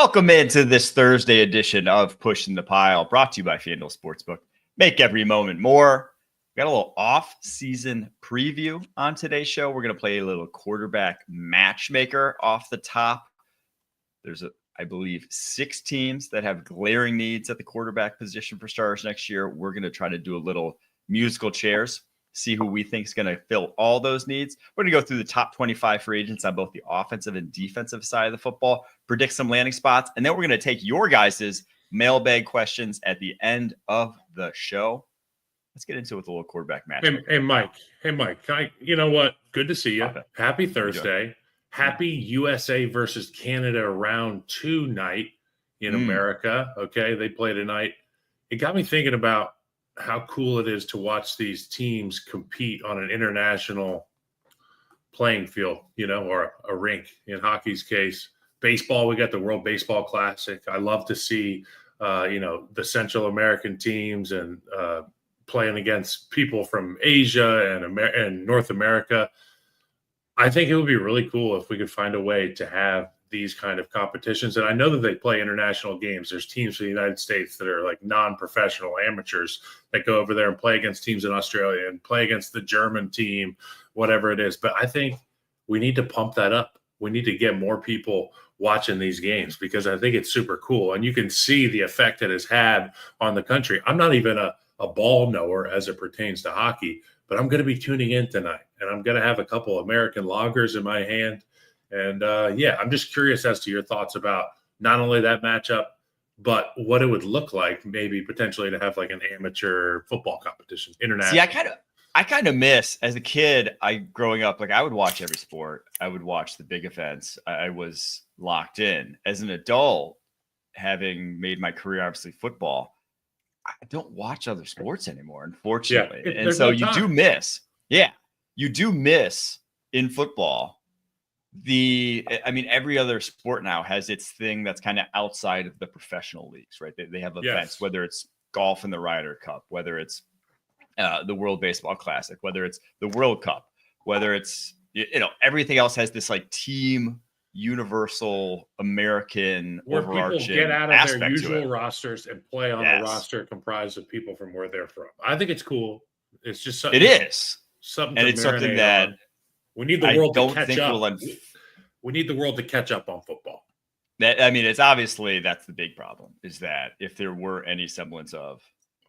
Welcome into this Thursday edition of Pushing the Pile, brought to you by FanDuel Sportsbook. Make every moment more. We got a little off-season preview on today's show. We're going to play a little quarterback matchmaker off the top. There's, I believe, 6 teams that have glaring needs at the quarterback position for starters next year. We're going to try to do a little musical chairs, see who we think is going to fill all those needs. We're going to go through the top 25 free agents on both the offensive and defensive side of the football, predict some landing spots, and then we're going to take your guys' mailbag questions at the end of the show. Let's get into it with a little quarterback match. Hey, Mike. You know what? Good to see you. Happy Thursday. Happy USA versus Canada round 2 night in America. Okay, they play tonight. It got me thinking about how cool it is to watch these teams compete on an international playing field, or a rink. In hockey's case, baseball, we got the World Baseball Classic. I love to see, the Central American teams and playing against people from Asia and North America. I think it would be really cool if we could find a way to have these kind of competitions. And I know that they play international games. There's teams in the United States that are like non-professional amateurs that go over there and play against teams in Australia and play against the German team, whatever it is. But I think we need to pump that up. We need to get more people watching these games because I think it's super cool. And you can see the effect it has had on the country. I'm not even a ball knower as it pertains to hockey, but I'm going to be tuning in tonight. And I'm going to have a couple American lagers in my hand. And, I'm just curious as to your thoughts about not only that matchup, but what it would look like maybe potentially to have like an amateur football competition international. See, I kind of miss as a kid, growing up, like I would watch every sport. I would watch the big events. I was locked in. As an adult, having made my career, obviously football, I don't watch other sports anymore, unfortunately. Yeah, and so you do miss. Yeah, you do miss in football. Every other sport now has its thing that's kind of outside of the professional leagues, right? They have events, whether it's golf in the Ryder Cup, whether it's the World Baseball Classic, whether it's the World Cup, whether it's, everything else has this like team, universal American where overarching people get out of aspect their to usual it. rosters and play on a roster comprised of people from where they're from. I think it's cool. It's just something. It is. Something and it's something that we need the world to catch up. We need the world to catch up on football. It's obviously that's the big problem is that if there were any semblance of,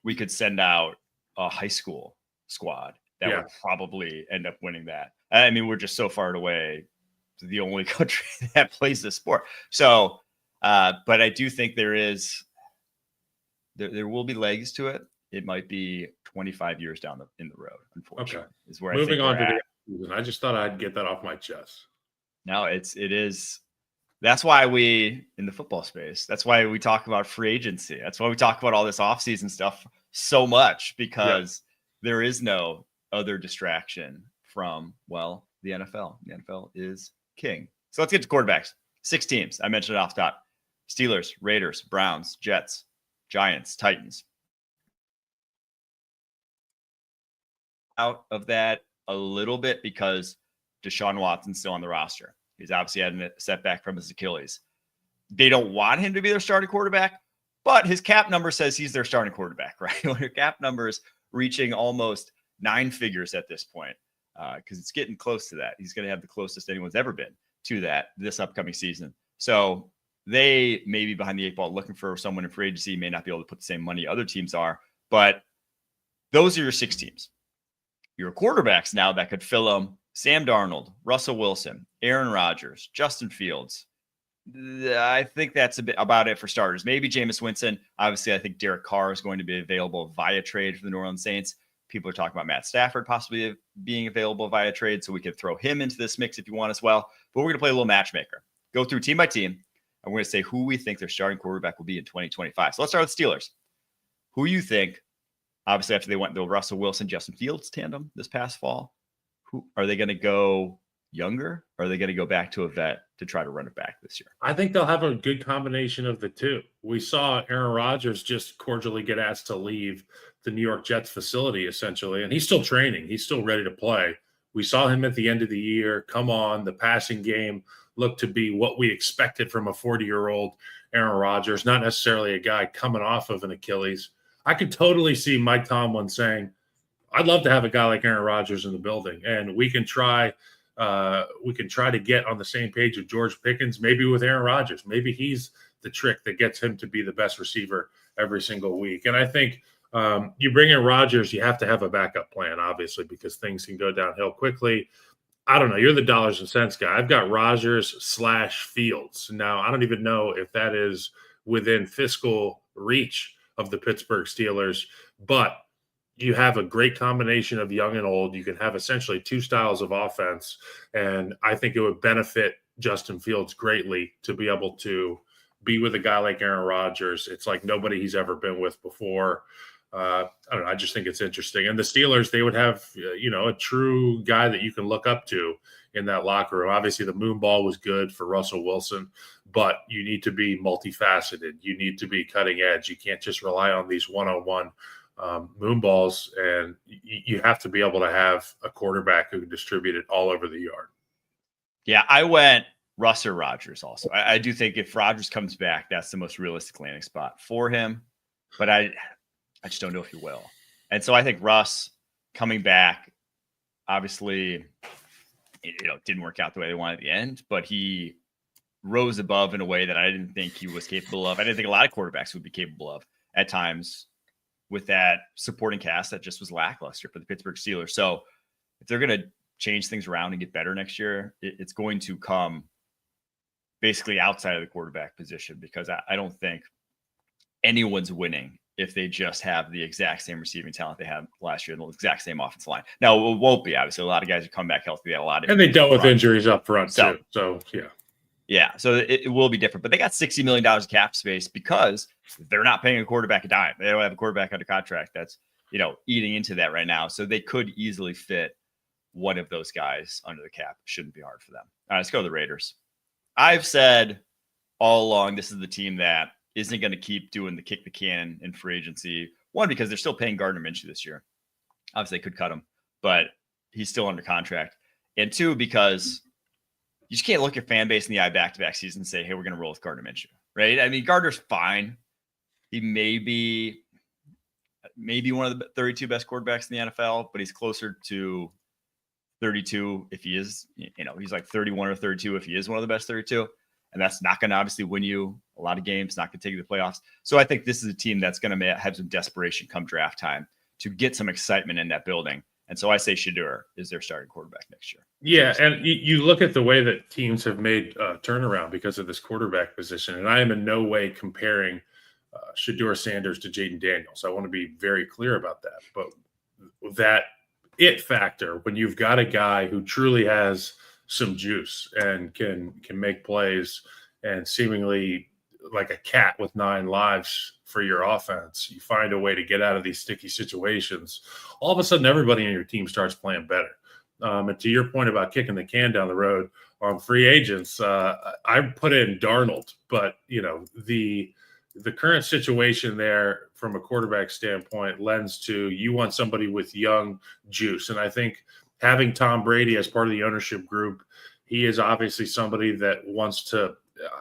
we could send out a high school squad that would probably end up winning that. We're just so far away to the only country that plays this sport. So, but I do think there will be legs to it. It might be 25 years down in the road, unfortunately. Okay. Is where moving I think on to the season. I just thought I'd get that off my chest. No, it is. That's why in the football space, that's why we talk about free agency. That's why we talk about all this offseason stuff so much because there is no other distraction from, the NFL. The NFL is king. So let's get to quarterbacks. 6 teams. I mentioned it off the top. Steelers, Raiders, Browns, Jets, Giants, Titans. Out of that a little bit because Deshaun Watson's still on the roster. He's obviously had a setback from his Achilles. They don't want him to be their starting quarterback, but his cap number says he's their starting quarterback, right? When your cap number is reaching almost 9 figures at this point, because it's getting close to that. He's going to have the closest anyone's ever been to that this upcoming season. So they may be behind the 8 ball looking for someone in free agency, may not be able to put the same money other teams are, but those are your 6 teams. Your quarterbacks now that could fill them: Sam Darnold, Russell Wilson, Aaron Rodgers, Justin Fields. I think that's about it for starters. Maybe Jameis Winston. Obviously, I think Derek Carr is going to be available via trade for the New Orleans Saints. People are talking about Matt Stafford possibly being available via trade, so we could throw him into this mix if you want as well. But we're going to play a little matchmaker. Go through team by team, and we're going to say who we think their starting quarterback will be in 2025. So let's start with Steelers. Who you think, obviously after they went the Russell Wilson, Justin Fields tandem this past fall, who are they going to go younger, or are they going to go back to a vet to try to run it back this year? I think they'll have a good combination of the two. We saw Aaron Rodgers just cordially get asked to leave the New York Jets facility, essentially, and he's still training. He's still ready to play. We saw him at the end of the year come on. The passing game looked to be what we expected from a 40-year-old, Aaron Rodgers, not necessarily a guy coming off of an Achilles. I could totally see Mike Tomlin saying, I'd love to have a guy like Aaron Rodgers in the building, and we can try to get on the same page with George Pickens, maybe with Aaron Rodgers. Maybe he's the trick that gets him to be the best receiver every single week. And I think you bring in Rodgers, you have to have a backup plan, obviously, because things can go downhill quickly. I don't know. You're the dollars and cents guy. I've got Rodgers/Fields. Now, I don't even know if that is within fiscal reach of the Pittsburgh Steelers, but you have a great combination of young and old. You can have essentially two styles of offense, and I think it would benefit Justin Fields greatly to be able to be with a guy like Aaron Rodgers. It's like nobody he's ever been with before. I don't know. I just think it's interesting. And the Steelers, they would have, a true guy that you can look up to in that locker room. Obviously, the moon ball was good for Russell Wilson, but you need to be multifaceted. You need to be cutting edge. You can't just rely on these one-on-one moon balls, and you have to be able to have a quarterback who can distribute it all over the yard. Yeah, I went Russ or Rodgers also. I do think if Rodgers comes back, that's the most realistic landing spot for him, but I just don't know if he will. And so I think Russ coming back, obviously, didn't work out the way they wanted at the end, but he rose above in a way that I didn't think he was capable of. I didn't think a lot of quarterbacks would be capable of at times with that supporting cast that just was lackluster for the Pittsburgh Steelers. So if they're going to change things around and get better next year, it's going to come basically outside of the quarterback position, because I don't think anyone's winning if they just have the exact same receiving talent they had last year and the exact same offensive line. Now, it won't be, obviously. A lot of guys who come back healthy, they had a lot of, and they dealt with injuries up front too. So, yeah. Yeah, so it will be different. But they got $60 million of cap space because they're not paying a quarterback a dime. They don't have a quarterback under contract that's, eating into that right now. So they could easily fit one of those guys under the cap. Shouldn't be hard for them. All right, let's go to the Raiders. I've said all along this is the team that isn't going to keep doing the kick the can in free agency. One, because they're still paying Gardner Minshew this year. Obviously, they could cut him, but he's still under contract. And two, because you just can't look your fan base in the eye back-to-back season and say, hey, we're going to roll with Gardner Minshew, right? I mean, Gardner's fine. He may be one of the 32 best quarterbacks in the NFL, but he's closer to 32 if he is, he's like 31 or 32 if he is one of the best 32. And that's not going to obviously win you a lot of games, not going to take you to the playoffs. So I think this is a team that's going to have some desperation come draft time to get some excitement in that building. And so I say Shedeur is their starting quarterback next year. Yeah, and you look at the way that teams have made turnaround because of this quarterback position, and I am in no way comparing Shedeur Sanders to Jaden Daniels. I want to be very clear about that. But that it factor, when you've got a guy who truly has some juice and can make plays and seemingly like a cat with 9 lives for your offense, you find a way to get out of these sticky situations. All of a sudden, everybody on your team starts playing better. And to your point about kicking the can down the road on free agents, I put in Darnold, but the current situation there from a quarterback standpoint lends to you want somebody with young juice. And I think having Tom Brady as part of the ownership group, he is obviously somebody that wants to,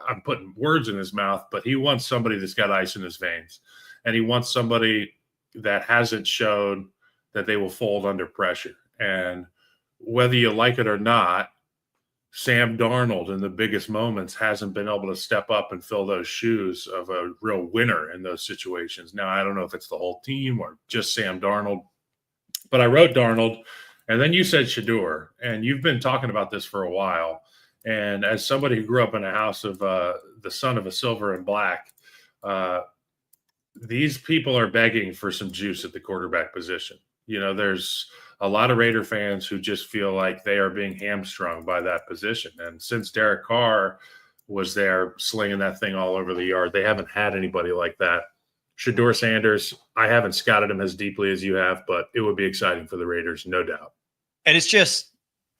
I'm putting words in his mouth, but he wants somebody that's got ice in his veins. And he wants somebody that hasn't shown that they will fold under pressure. And whether you like it or not, Sam Darnold in the biggest moments hasn't been able to step up and fill those shoes of a real winner in those situations. Now, I don't know if it's the whole team or just Sam Darnold, but I wrote Darnold, and then you said Shedeur, and you've been talking about this for a while. And as somebody who grew up in a house of the son of a silver and black, these people are begging for some juice at the quarterback position. There's a lot of Raider fans who just feel like they are being hamstrung by that position. And since Derek Carr was there slinging that thing all over the yard, they haven't had anybody like that. Shedeur Sanders, I haven't scouted him as deeply as you have, but it would be exciting for the Raiders, no doubt. And it's just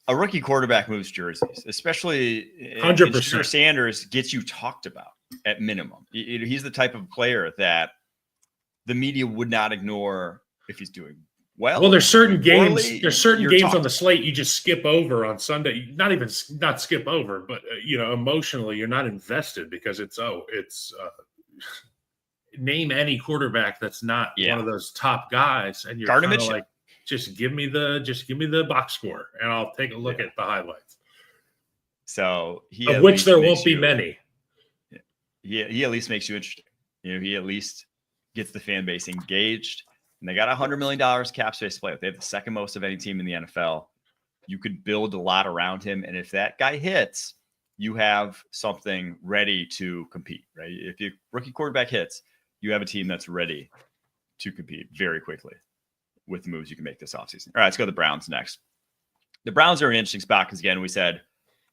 a rookie quarterback moves jerseys, especially 100%. Shedeur Sanders gets you talked about at minimum. He's the type of player that the media would not ignore if he's doing Well, there's certain games. poorly, There's certain you're games talking on the slate you just skip over on Sunday. Not skip over, but emotionally you're not invested because it's name any quarterback that's not one of those top guys, and you're kind of like, just give me the box score, and I'll take a look at the highlights. So of which there won't be many. He at least makes you interesting. He at least gets the fan base engaged. And they got $100 million cap space to play with. They have the second most of any team in the NFL. You could build a lot around him. And if that guy hits, you have something ready to compete, right? If your rookie quarterback hits, you have a team that's ready to compete very quickly with the moves you can make this offseason. All right, let's go to the Browns next. The Browns are an interesting spot because, again, we said,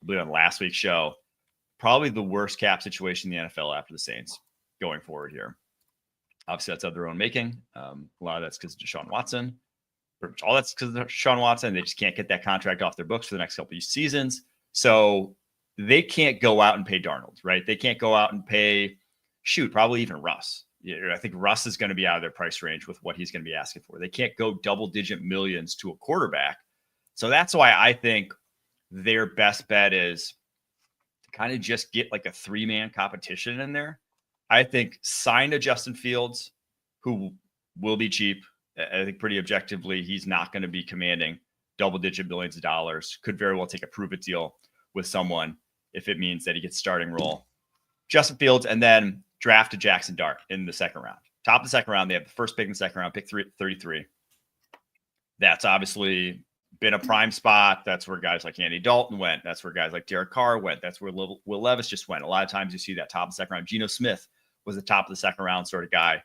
I believe on last week's show, probably the worst cap situation in the NFL after the Saints going forward here. Obviously, that's of their own making. A lot of that's because of Deshaun Watson. All that's because of Deshaun Watson. They just can't get that contract off their books for the next couple of seasons. So they can't go out and pay Darnold, right? They can't go out and pay, probably even Russ. I think Russ is going to be out of their price range with what he's going to be asking for. They can't go double-digit millions to a quarterback. So that's why I think their best bet is to kind of just get like a three-man competition in there. I think sign a Justin Fields, who will be cheap. I think pretty objectively, he's not going to be commanding double-digit billions of dollars. Could very well take a prove-it deal with someone if it means that he gets starting role. Justin Fields, and then draft a Jackson Dart in the second round. Top of the second round, they have the first pick in the second round, pick 33. That's obviously been a prime spot. That's where guys like Andy Dalton went. That's where guys like Derek Carr went. That's where Will Levis just went. A lot of times you see that top of the second round. Geno Smith was the top of the second round sort of guy.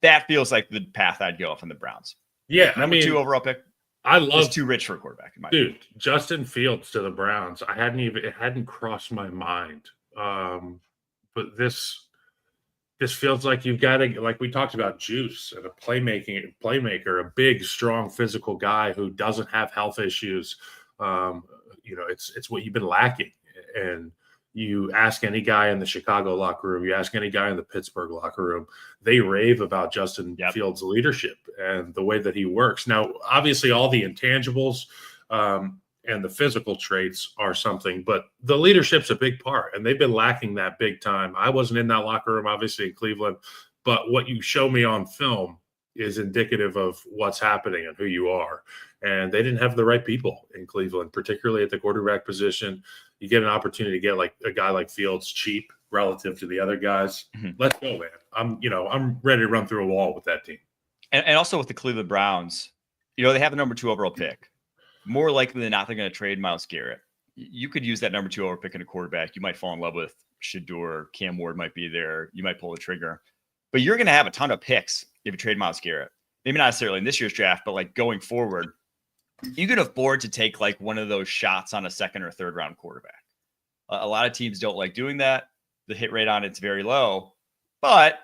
That feels like the path I'd go from the Browns. Yeah, Number 2 overall pick. It's too rich for a quarterback. In my opinion. Justin Fields to the Browns. It hadn't crossed my mind. But this feels like you've got to, like we talked about, juice and a playmaker, a big, strong, physical guy who doesn't have health issues. It's what you've been lacking. And you ask any guy in the Chicago locker room, you ask any guy in the Pittsburgh locker room, they rave about Justin Fields' leadership and the way that he works. Now, obviously, all the intangibles and the physical traits are something, but the leadership's a big part, and they've been lacking that big time. I wasn't in that locker room, obviously, in Cleveland, but what you show me on film is indicative of what's happening and who you are. And they didn't have the right people in Cleveland, particularly at the quarterback position. You get an opportunity to get like a guy like Fields cheap relative to the other guys. Mm-hmm. Let's go, man. I'm ready to run through a wall with that team. And also with the Cleveland Browns, they have the number 2 overall pick. More likely than not, they're going to trade Myles Garrett. You could use that number 2 overall pick in a quarterback. You might fall in love with Shedeur. Cam Ward might be there. You might pull the trigger. But you're going to have a ton of picks if you trade Myles Garrett. Maybe not necessarily in this year's draft, but like going forward, you can afford to take like one of those shots on a second or third round quarterback. A lot of teams don't like doing that. The hit rate on it's very low, but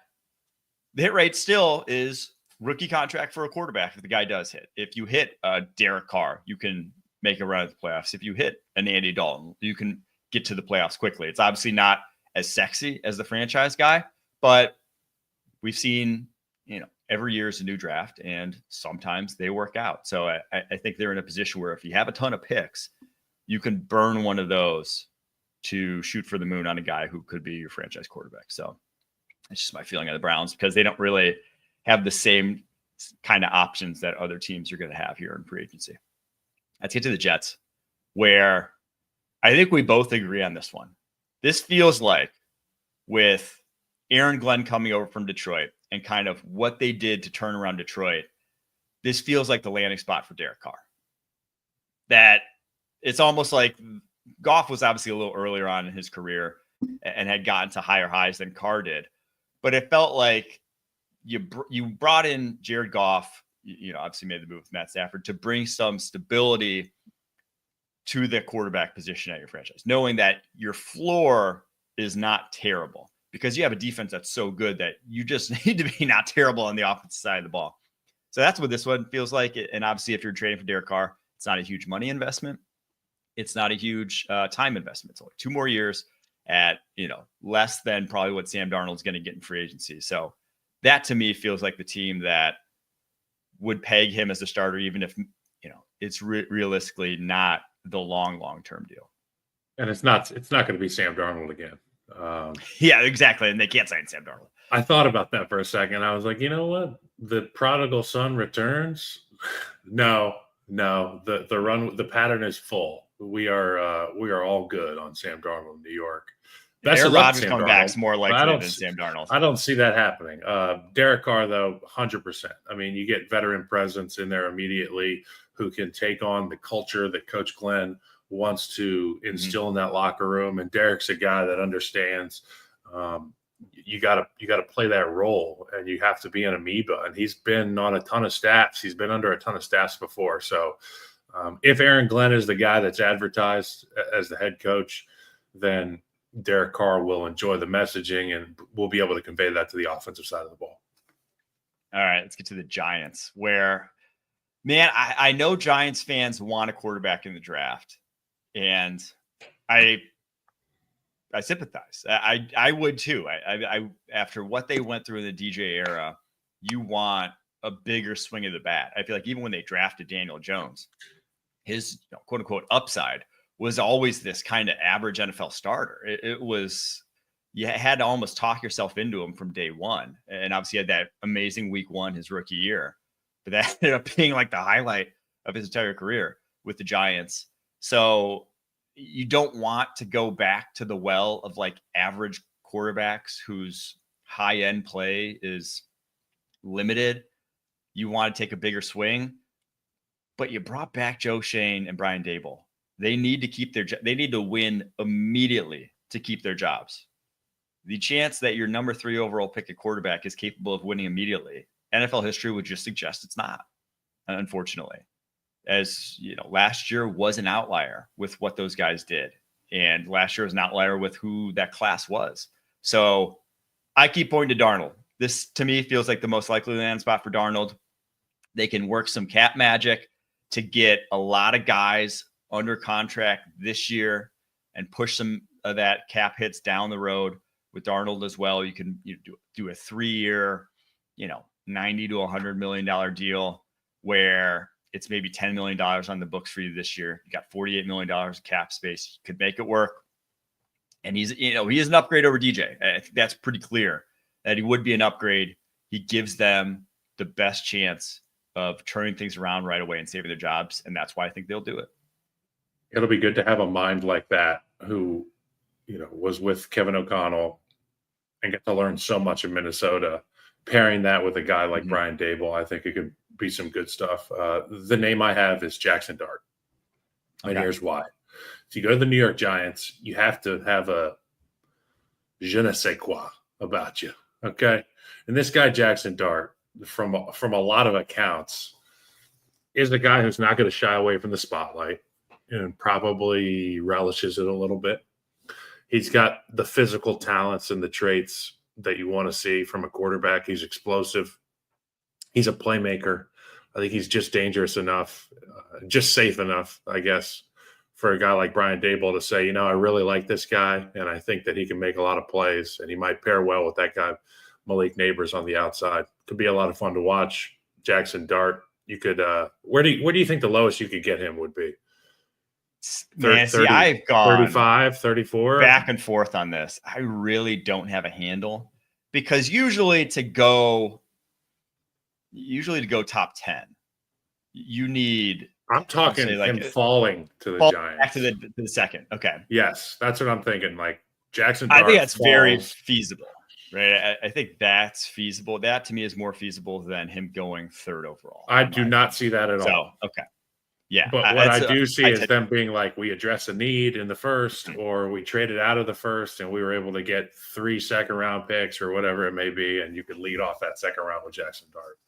the hit rate still is rookie contract for a quarterback if the guy does hit. If you hit Derek Carr, you can make a run at the playoffs. If you hit an Andy Dalton, you can get to the playoffs quickly. It's obviously not as sexy as the franchise guy, but we've seen, every year is a new draft, and sometimes they work out. So I think they're in a position where if you have a ton of picks, you can burn one of those to shoot for the moon on a guy who could be your franchise quarterback. So it's just my feeling of the Browns, because they don't really have the same kind of options that other teams are going to have here in free agency. Let's get to the Jets, where I think we both agree on this one. This feels like, with Aaron Glenn coming over from Detroit and kind of what they did to turn around Detroit, this feels like the landing spot for Derek Carr. That it's almost like Goff was obviously a little earlier on in his career and had gotten to higher highs than Carr did. But it felt like you brought in Jared Goff, obviously made the move with Matt Stafford, to bring some stability to the quarterback position at your franchise, knowing that your floor is not terrible, because you have a defense that's so good that you just need to be not terrible on the offensive side of the ball. So that's what this one feels like. And obviously, if you're trading for Derek Carr, it's not a huge money investment. It's not a huge time investment. It's only 2 more years at, less than probably what Sam Darnold's going to get in free agency. So that to me feels like the team that would peg him as a starter, even if, it's realistically not the long-term deal. And it's not going to be Sam Darnold again. Yeah, exactly. And they can't sign Sam Darnold. I thought about that for a second. I was like, you know what? The prodigal son returns. No, the pattern is full. We are all good on Sam Darnold in New York. Aaron Rodgers coming back is more likely than Sam Darnold. I don't see that happening. Derek Carr, though, 100%. I mean, you get veteran presence in there immediately who can take on the culture that Coach Glenn wants to instill in that locker room. And Derek's a guy that understands you got to play that role, and you have to be an amoeba. And he's been on a ton of staffs. He's been under a ton of staffs before. So if Aaron Glenn is the guy that's advertised as the head coach, then Derek Carr will enjoy the messaging and will be able to convey that to the offensive side of the ball. All right, let's get to the Giants, where, man, I know Giants fans want a quarterback in the draft, and I sympathize. I would too. I after what they went through in the DJ era, you want a bigger swing of the bat. I feel like even when they drafted Daniel Jones, his quote unquote upside was always this kind of average NFL starter. It was, you had to almost talk yourself into him from day one. And obviously he had that amazing week one, his rookie year, but that ended up being like the highlight of his entire career with the Giants. So you don't want to go back to the well of like average quarterbacks whose high end play is limited. You want to take a bigger swing, but you brought back Joe Shane and Brian Daboll. They need to keep they need to win immediately to keep their jobs. The chance that your number 3 overall pick at quarterback is capable of winning immediately, NFL history would just suggest it's not, unfortunately. As you know, last year was an outlier with what those guys did. And last year was an outlier with who that class was. So I keep pointing to Darnold. This, to me, feels like the most likely land spot for Darnold. They can work some cap magic to get a lot of guys under contract this year and push some of that cap hits down the road with Darnold as well. You can do a 3-year, $90 to $100 million deal where it's maybe $10 million on the books for you this year. You got $48 million of cap space. You could make it work. And he is an upgrade over DJ. I think that's pretty clear that he would be an upgrade. He gives them the best chance of turning things around right away and saving their jobs. And that's why I think they'll do it. It'll be good to have a mind like that who, was with Kevin O'Connell and get to learn so much in Minnesota. Pairing that with a guy like Brian Daboll, I think it could be some good stuff. The name I have is Jackson Dart. And here's why. If you go to the New York Giants, you have to have a je ne sais quoi about you. Okay. And this guy, Jackson Dart, from a lot of accounts, is a guy who's not going to shy away from the spotlight and probably relishes it a little bit. He's got the physical talents and the traits that you want to see from a quarterback. He's explosive. He's a playmaker. I think he's just dangerous enough, just safe enough, I guess, for a guy like Brian Daboll to say, I really like this guy, and I think that he can make a lot of plays, and he might pair well with that guy, Malik Neighbors, on the outside. Could be a lot of fun to watch. Jackson Dart, you could where do you think the lowest you could get him would be? Man, 30, I've gone 35, 34. Back and forth on this. I really don't have a handle because usually to go top 10, you need. I'm talking him falling to the Giants. Back to the second. Okay. Yes, that's what I'm thinking. Like Jackson Dart, I think that's very feasible, right? I think that's feasible. That to me is more feasible than him going 3rd overall. I do not see that at all. Okay. Yeah. But what I do see is them being like, we address a need in the first, or we traded out of the first and we were able to get 3 second-round picks or whatever it may be, and you could lead off that second round with Jackson Dart.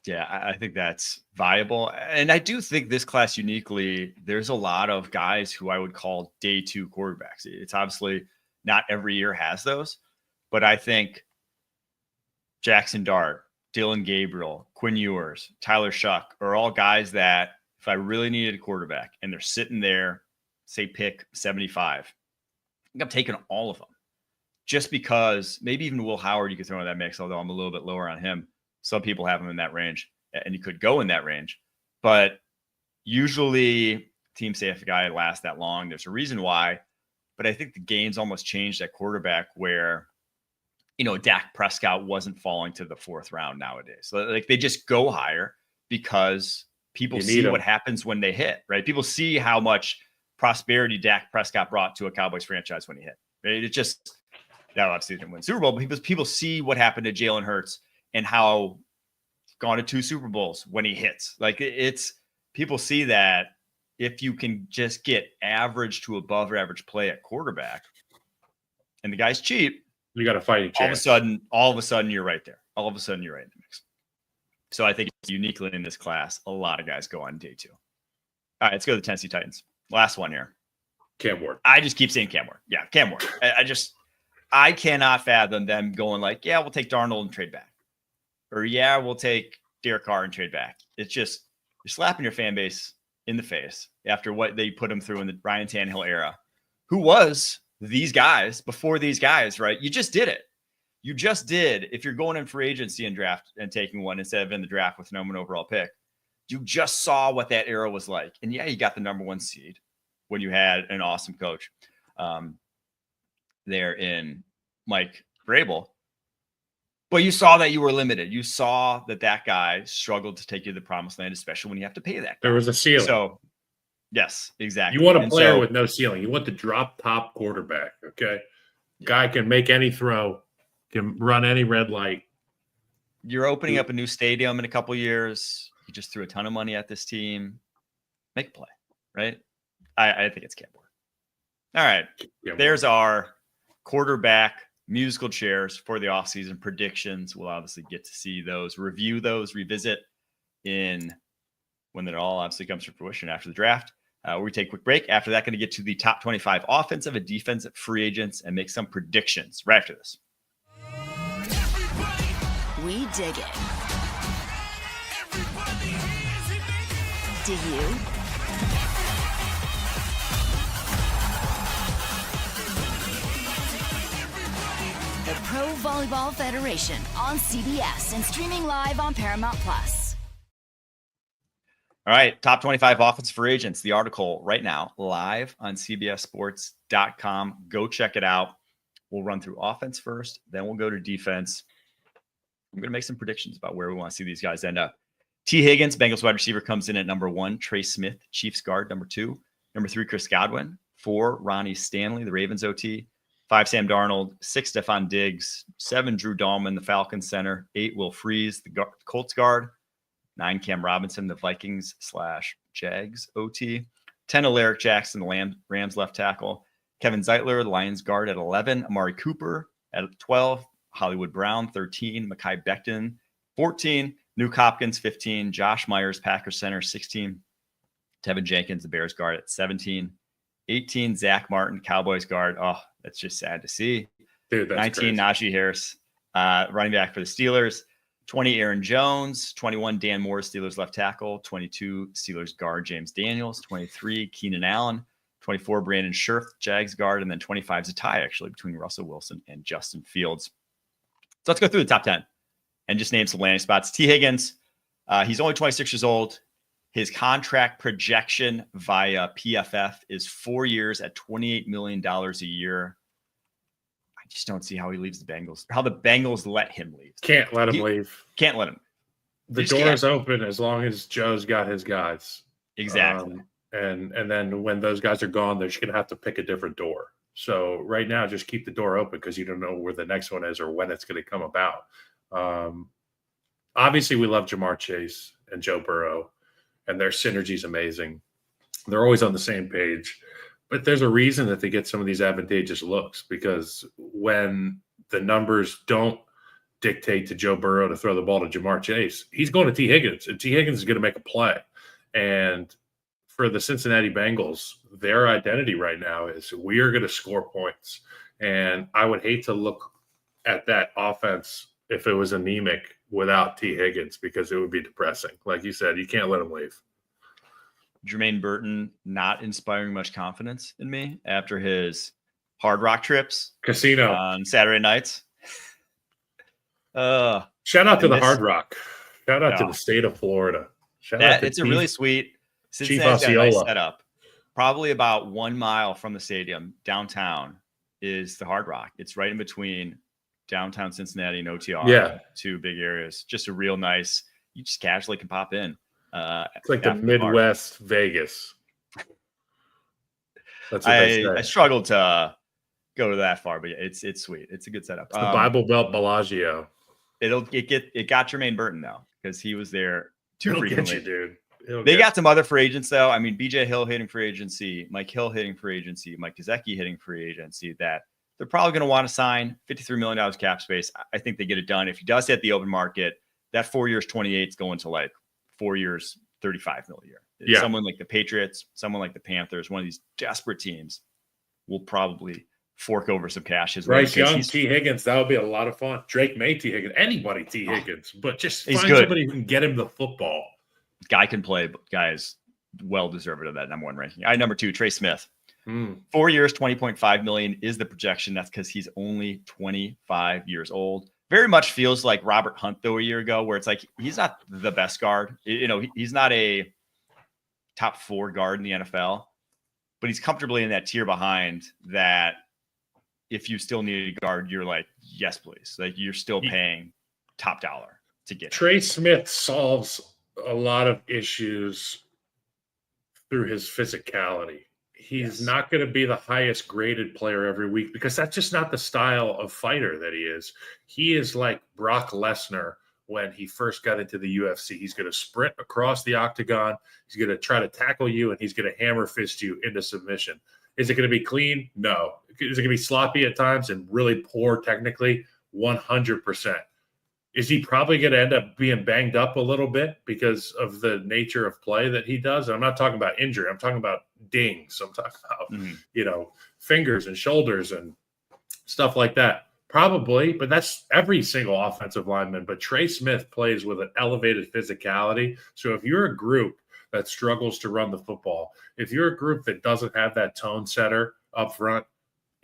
Yeah, I think that's viable. And I do think this class uniquely, there's a lot of guys who I would call day 2 quarterbacks. It's obviously not every year has those, but I think Jackson Dart, Dylan Gabriel, Quinn Ewers, Tyler Shuck are all guys that if I really needed a quarterback and they're sitting there, say pick 75, I think I'm taking all of them just because maybe even Will Howard you could throw in that mix, although I'm a little bit lower on him. Some people have him in that range. and he could go in that range. But usually teams say if a guy lasts that long, there's a reason why. But I think the game's almost changed at quarterback where, Dak Prescott wasn't falling to the 4th round nowadays. So like they just go higher because people see what happens when they hit, right? People see how much prosperity Dak Prescott brought to a Cowboys franchise when he hit. Right? It just, that obviously didn't win Super Bowl, but people see what happened to Jalen Hurts and how gone to 2 Super Bowls when he hits. Like it's people see that if you can just get average to above average play at quarterback and the guy's cheap, you got to fight each all of a sudden you're right there. All of a sudden you're right in the mix. So I think uniquely in this class, a lot of guys go on day 2. All right, let's go to the Tennessee Titans. Last one here. Cam Ward. I just keep saying Cam Ward. Yeah, Cam Ward. I cannot fathom them going like, yeah, we'll take Darnold and trade back. Or yeah, we'll take Derek Carr and trade back. It's just, you're slapping your fan base in the face after what they put him through in the Ryan Tannehill era, who was these guys before these guys, right? You just did it. You just did. If you're going in free agency and draft and taking one instead of in the draft with #1 overall pick, you just saw what that era was like. And yeah, you got the #1 seed when you had an awesome coach there in Mike Vrabel. But you saw that you were limited. You saw that guy struggled to take you to the promised land, especially when you have to pay that guy. There was a ceiling. So, yes, exactly. You want a player with no ceiling. You want the drop top quarterback, okay? Yeah. Guy can make any throw, can run any red light. You're opening up a new stadium in a couple years. You just threw a ton of money at this team. Make a play, right? I think it's Cam Ward. All right. There's our quarterback musical chairs for the offseason predictions. We'll obviously get to see those, review those, revisit when it all obviously comes to fruition after the draft. We take a quick break. After that, going to get to the top 25 offensive and defensive free agents and make some predictions right after this. We dig it. Dig you? The Pro Volleyball Federation on CBS and streaming live on Paramount Plus. All right, top 25 offensive free agents. The article right now, live on CBSSports.com. Go check it out. We'll run through offense first, then we'll go to defense. I'm going to make some predictions about where we want to see these guys end up. T. Higgins, Bengals wide receiver, comes in at #1. Trey Smith, Chiefs guard, #2. #3, Chris Godwin. 4, Ronnie Stanley, the Ravens OT. 5, Sam Darnold. 6, Stephon Diggs. 7, Drew Dahlman, the Falcons center. 8, Will Freeze, the Colts guard. 9, Cam Robinson, the Vikings/Jags OT. 10, Alaric Jackson, the Rams left tackle. Kevin Zeitler, the Lions guard, at 11. Amari Cooper at 12. Hollywood Brown, 13. Mekhi Becton, 14. Nuke Hopkins, 15. Josh Myers, Packers center, 16. Tevin Jenkins, the Bears guard, at 17. 18, Zach Martin, Cowboys guard. Oh, that's just sad to see. Dude, that's 19, crazy. Najee Harris, running back for the Steelers. 20, Aaron Jones. 21, Dan Moore, Steelers left tackle. 22, Steelers guard, James Daniels. 23, Keenan Allen. 24, Brandon Scherf, Jags guard. And then 25 is a tie, actually, between Russell Wilson and Justin Fields. So let's go through the top 10 and just name some landing spots. T. Higgins, he's only 26 years old. His contract projection via PFF is 4 years at $28 million a year. I just don't see how he leaves the Bengals, how the Bengals let him leave. Can't let him leave. Can't let him. The door is open as long as Joe's got his guys. Exactly. And then when those guys are gone, they're just going to have to pick a different door. So right now, just keep the door open because you don't know where the next one is or when it's going to come about. Obviously, we love Jamar Chase and Joe Burrow, and their synergy is amazing. They're always on the same page. But there's a reason that they get some of these advantageous looks because when the numbers don't dictate to Joe Burrow to throw the ball to Jamar Chase, he's going to T. Higgins, and T. Higgins is going to make a play. And for the Cincinnati Bengals, their identity right now is we are going to score points. And I would hate to look at that offense if it was anemic without T. Higgins because it would be depressing. Like you said, you can't let him leave. Jermaine Burton not inspiring much confidence in me after his Hard Rock trips. Casino. On Saturday nights. Shout out to the Hard Rock. Shout out to the state of Florida. It's a really sweet Cincinnati's got a nice setup. Probably about 1 mile from the stadium downtown is the Hard Rock. It's right in between downtown Cincinnati and OTR. Yeah. 2 big areas. Just a real nice, you just casually can pop in. It's like the Midwest Vegas. That's what they say. I struggled to go to that far, but it's sweet. It's a good setup. It's the Bible Belt Bellagio. It got Jermaine Burton though, because he was there too frequently. Get you, dude. They got some other free agents though. I mean, BJ Hill hitting free agency, Mike Hill hitting free agency, Mike Gesicki hitting free agency that they're probably going to want to sign. $53 million cap space. I think they get it done. If he does hit the open market, that 4 years, 28 is going to like 4 years, 35 million a year. Yeah. Someone like the Patriots, someone like the Panthers, one of these desperate teams will probably fork over some cash as well. Right, young T. Higgins, that would be a lot of fun. Drake May, T. Higgins, anybody T. Higgins, but just find somebody who can get him the football. Guy can play, but guy is well deserved of that number 1 ranking. Number 2, Trey Smith. 4 years, $20.5 million is the projection. That's because he's only 25 years old. Very much feels like Robert Hunt though a year ago, where it's like he's not the best guard. He's not a top 4 guard in the NFL, but he's comfortably in that tier behind that. If you still need a guard, you're like, yes, please. Like you're still paying top dollar to get Trey Smith solves a lot of issues through his physicality. He's not going to be the highest graded player every week because that's just not the style of fighter that he is. He is like Brock Lesnar when he first got into the UFC. He's going to sprint across the octagon. He's going to try to tackle you, and he's going to hammer fist you into submission. Is it going to be clean? No. Is it going to be sloppy at times and really poor technically? 100%. Is he probably going to end up being banged up a little bit because of the nature of play that he does? And I'm not talking about injury. I'm talking about dings. I'm talking about, fingers and shoulders and stuff like that. Probably, but that's every single offensive lineman. But Trey Smith plays with an elevated physicality. So if you're a group that struggles to run the football, if you're a group that doesn't have that tone setter up front,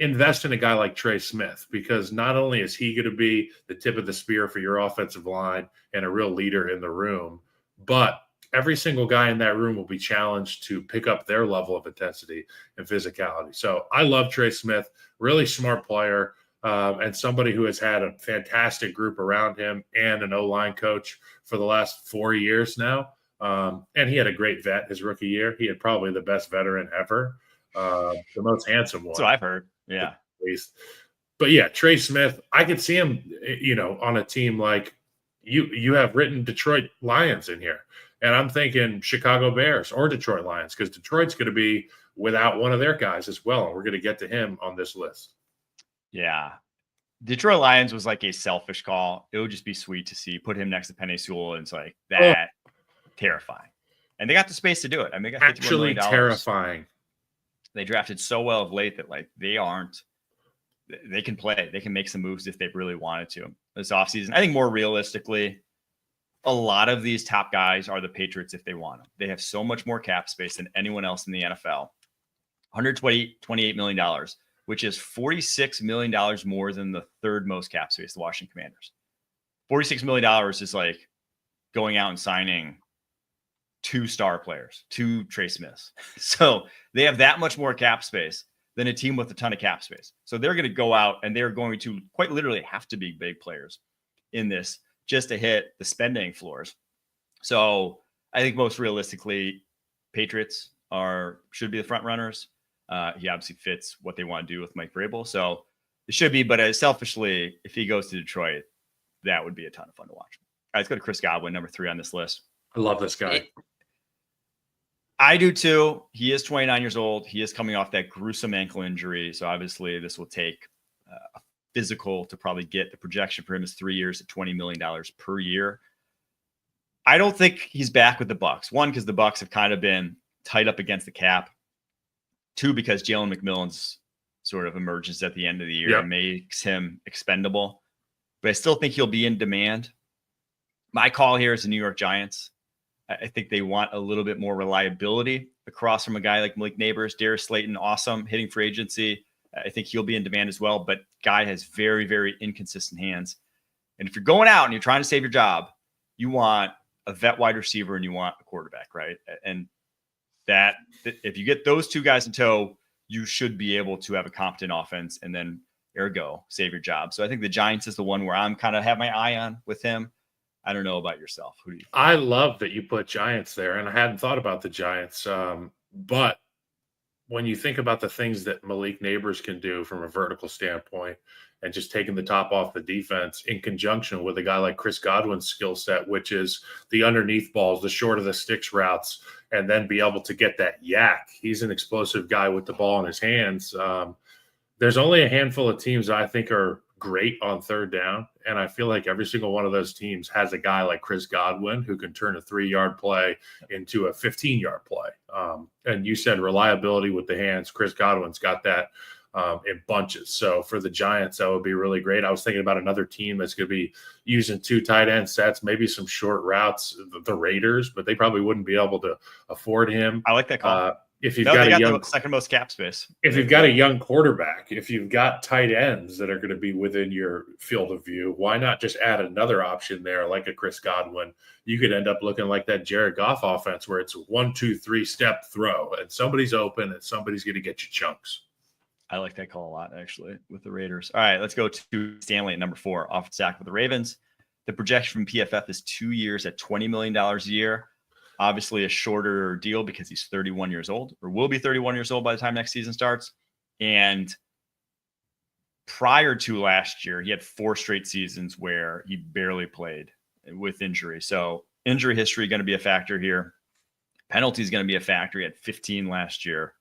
invest in a guy like Trey Smith, because not only is he going to be the tip of the spear for your offensive line and a real leader in the room, but every single guy in that room will be challenged to pick up their level of intensity and physicality. So I love Trey Smith, really smart player, and somebody who has had a fantastic group around him and an O-line coach for the last 4 years now. And he had a great vet his rookie year. He had probably the best veteran ever, the most handsome one. That's what I've heard. Yeah. At least. But yeah, Trey Smith, I could see him, on a team like you have written Detroit Lions in here. And I'm thinking Chicago Bears or Detroit Lions, because Detroit's going to be without one of their guys as well. And we're going to get to him on this list. Yeah. Detroit Lions was like a selfish call. It would just be sweet to see put him next to Penei Sewell, and it's like that terrifying. And they got the space to do it. I mean, they got actually $51 million. Terrifying. They drafted so well of late that like they can play. They can make some moves if they really wanted to this offseason. I think more realistically, a lot of these top guys are the Patriots if they want them. They have so much more cap space than anyone else in the NFL. $128 million, which is $46 million more than the 3rd most cap space, the Washington Commanders. $46 million is like going out and signing 2 star players, 2 Trey Smiths. So they have that much more cap space than a team with a ton of cap space. So they're going to go out and they're going to quite literally have to be big players in this just to hit the spending floors. So I think most realistically, Patriots should be the front runners. He obviously fits what they want to do with Mike Vrabel. So it should be, but selfishly, if he goes to Detroit, that would be a ton of fun to watch. All right, let's go to Chris Godwin, number 3 on this list. I love this guy. I do too. He is 29 years old. He is coming off that gruesome ankle injury. So obviously this will take a physical to probably get. The projection for him is 3 years at $20 million per year. I don't think he's back with the Bucs. 1, because the Bucs have kind of been tight up against the cap. 2, because Jalen McMillan's sort of emerges at the end of the year and makes him expendable. But I still think he'll be in demand. My call here is the New York Giants. I think they want a little bit more reliability across from a guy like Malik Neighbors. Darius Slayton, awesome, hitting free agency. I think he'll be in demand as well, but guy has very, very inconsistent hands. And if you're going out and you're trying to save your job, you want a vet wide receiver and you want a quarterback, right? And that if you get those two guys in tow, you should be able to have a competent offense and then ergo save your job. So I think the Giants is the one where I'm kind of have my eye on with him. I don't know about yourself. Who do you think? I love that you put Giants there, and I hadn't thought about the Giants. But when you think about the things that Malik Neighbors can do from a vertical standpoint and just taking the top off the defense in conjunction with a guy like Chris Godwin's skill set, which is the underneath balls, the short of the sticks routes, and then be able to get that yak. He's an explosive guy with the ball in his hands. There's only a handful of teams I think are great on third down, and I feel like every single one of those teams has a guy like Chris Godwin who can turn a 3-yard play into a 15-yard play. And you said reliability with the hands. Chris Godwin's got that in bunches. So for the Giants, that would be really great. I was thinking about another team that's going to be using 2 tight end sets, maybe some short routes, the Raiders, but they probably wouldn't be able to afford him. I like that call. If you've got a young the second most cap space, if you've got a young quarterback, if you've got tight ends that are going to be within your field of view, why not just add another option there, like a Chris Godwin? You could end up looking like that Jared Goff offense, where it's 1, 2, 3 step throw, and somebody's open and somebody's going to get you chunks. I like that call a lot, actually, with the Raiders. All right, let's go to Stanley at number 4, off sack with the Ravens. The projection from PFF is 2 years at $20 million a year. Obviously a shorter deal because he's 31 years old, or will be 31 years old by the time next season starts. And prior to last year, he had 4 straight seasons where he barely played with injury. So injury history going to be a factor here. Penalties going to be a factor. He had 15 last year.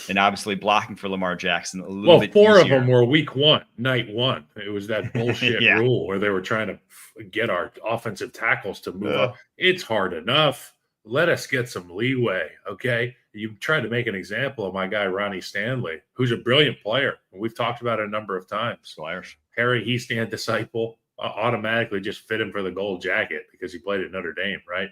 And obviously blocking for Lamar Jackson a little bit 4 easier. of them were week 1, night 1. It was that bullshit rule where they were trying to get our offensive tackles to move up. It's hard enough. Let us get some leeway, okay? You tried to make an example of my guy, Ronnie Stanley, who's a brilliant player. We've talked about it a number of times. Harry Heastand disciple automatically just fit him for the gold jacket because he played at Notre Dame, right?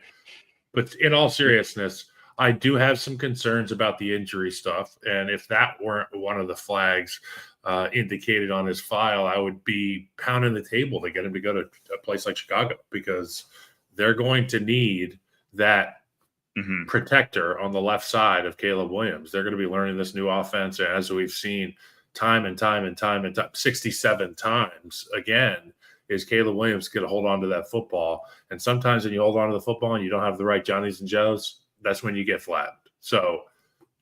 But in all seriousness, I do have some concerns about the injury stuff. And if that weren't one of the flags indicated on his file, I would be pounding the table to get him to go to a place like Chicago, because they're going to need that protector on the left side of Caleb Williams. They're going to be learning this new offense, as we've seen time and time, 67 times again, is Caleb Williams going to hold on to that football. And sometimes when you hold on to the football and you don't have the right Johnnies and Joes, that's when you get flattened. So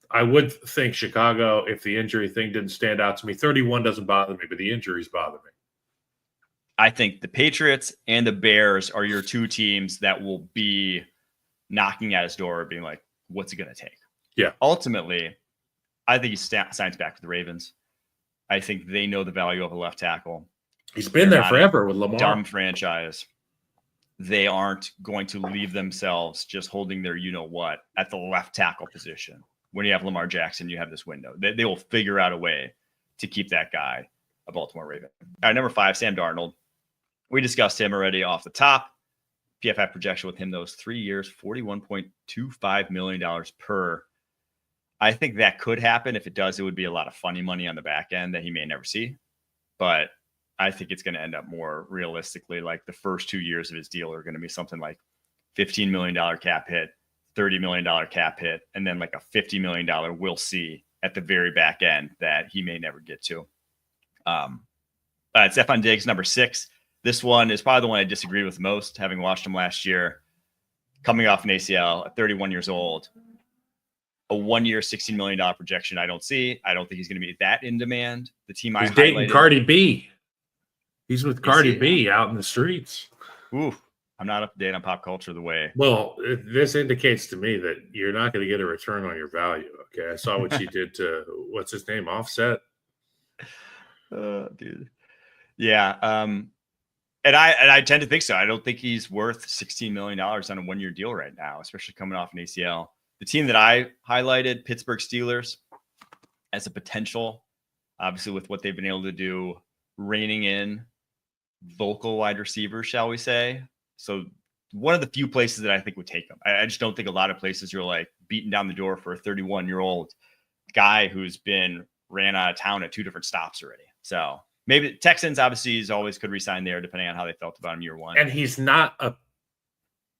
I would think Chicago, if the injury thing didn't stand out to me, 31 doesn't bother me, but the injuries bother me. I think the Patriots and the Bears are your 2 teams that will be knocking at his door, being like, what's it going to take? Yeah. Ultimately, I think he signs back with the Ravens. I think they know the value of a left tackle. He's been there forever with Lamar. Dumb franchise. They aren't going to leave themselves just holding their you-know-what at the left tackle position. When you have Lamar Jackson, you have this window. They will figure out a way to keep that guy a Baltimore Raven. All right, number 5, Sam Darnold. We discussed him already off the top. PFF projection with him, those 3 years, $41.25 million per. I think that could happen. If it does, it would be a lot of funny money on the back end that he may never see. But I think it's going to end up more realistically, like the first 2 years of his deal are going to be something like $15 million cap hit, $30 million cap hit, and then like a $50 million we'll see at the very back end that he may never get to. Stephon Diggs, number 6. This one is probably the one I disagreed with most, having watched him last year, coming off an ACL at 31 years old. A 1-year, $16 million projection I don't see. I don't think he's going to be that in demand. The team He's dating Cardi B. He's with Cardi B out in the streets. Ooh, I'm not up to date on pop culture the way. Well, this indicates to me that you're not going to get a return on your value. Okay, I saw what she did to what's his name, Offset. Dude, yeah. And I tend to think so. I don't think he's worth $16 million on a 1-year deal right now, especially coming off an ACL. The team that I highlighted, Pittsburgh Steelers, as a potential, obviously with what they've been able to do, reining in vocal wide receivers, shall we say. So one of the few places that I think would take them. I just don't think a lot of places you're like beating down the door for a 31-year-old guy who's been ran out of town at 2 different stops already. So maybe Texans obviously always could resign there depending on how they felt about him year 1. And he's not a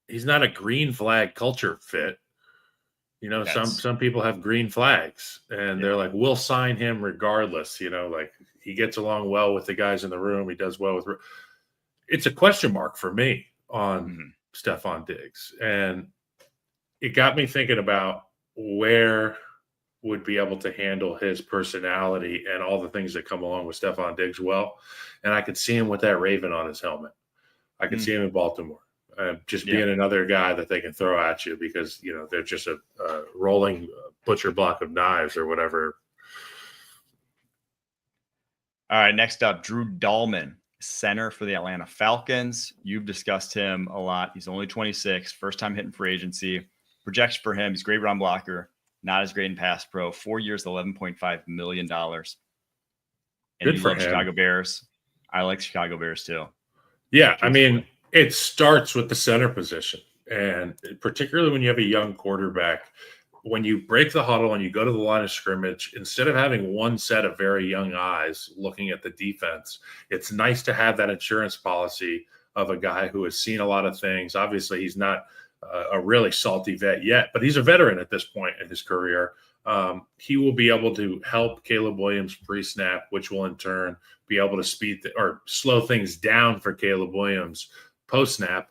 he's not a green flag culture fit. You know, some people have green flags, and they're like, we'll sign him regardless. You know, like he gets along well with the guys in the room. He does well with. It's a question mark for me on Stephon Diggs, and it got me thinking about where would be able to handle his personality and all the things that come along with Stephon Diggs well. And I could see him with that Raven on his helmet. I could see him in Baltimore, just being another guy that they can throw at you because, you know, they're just a rolling butcher block of knives or whatever. All right, next up, Drew Dahlman, center for the Atlanta Falcons. You've discussed him a lot. He's only 26, first time hitting free agency. Projection for him, he's a great run blocker, not as great in pass pro. 4 years, $11.5 million. And good for him. Chicago Bears. I like Chicago Bears too. Yeah, I mean, it starts with the center position. And particularly when you have a young quarterback, when you break the huddle and you go to the line of scrimmage, instead of having one set of very young eyes looking at the defense, it's nice to have that insurance policy of a guy who has seen a lot of things. Obviously, he's not a really salty vet yet, but he's a veteran at this point in his career. He will be able to help Caleb Williams pre-snap, which will in turn be able to speed or slow things down for Caleb Williams post-snap.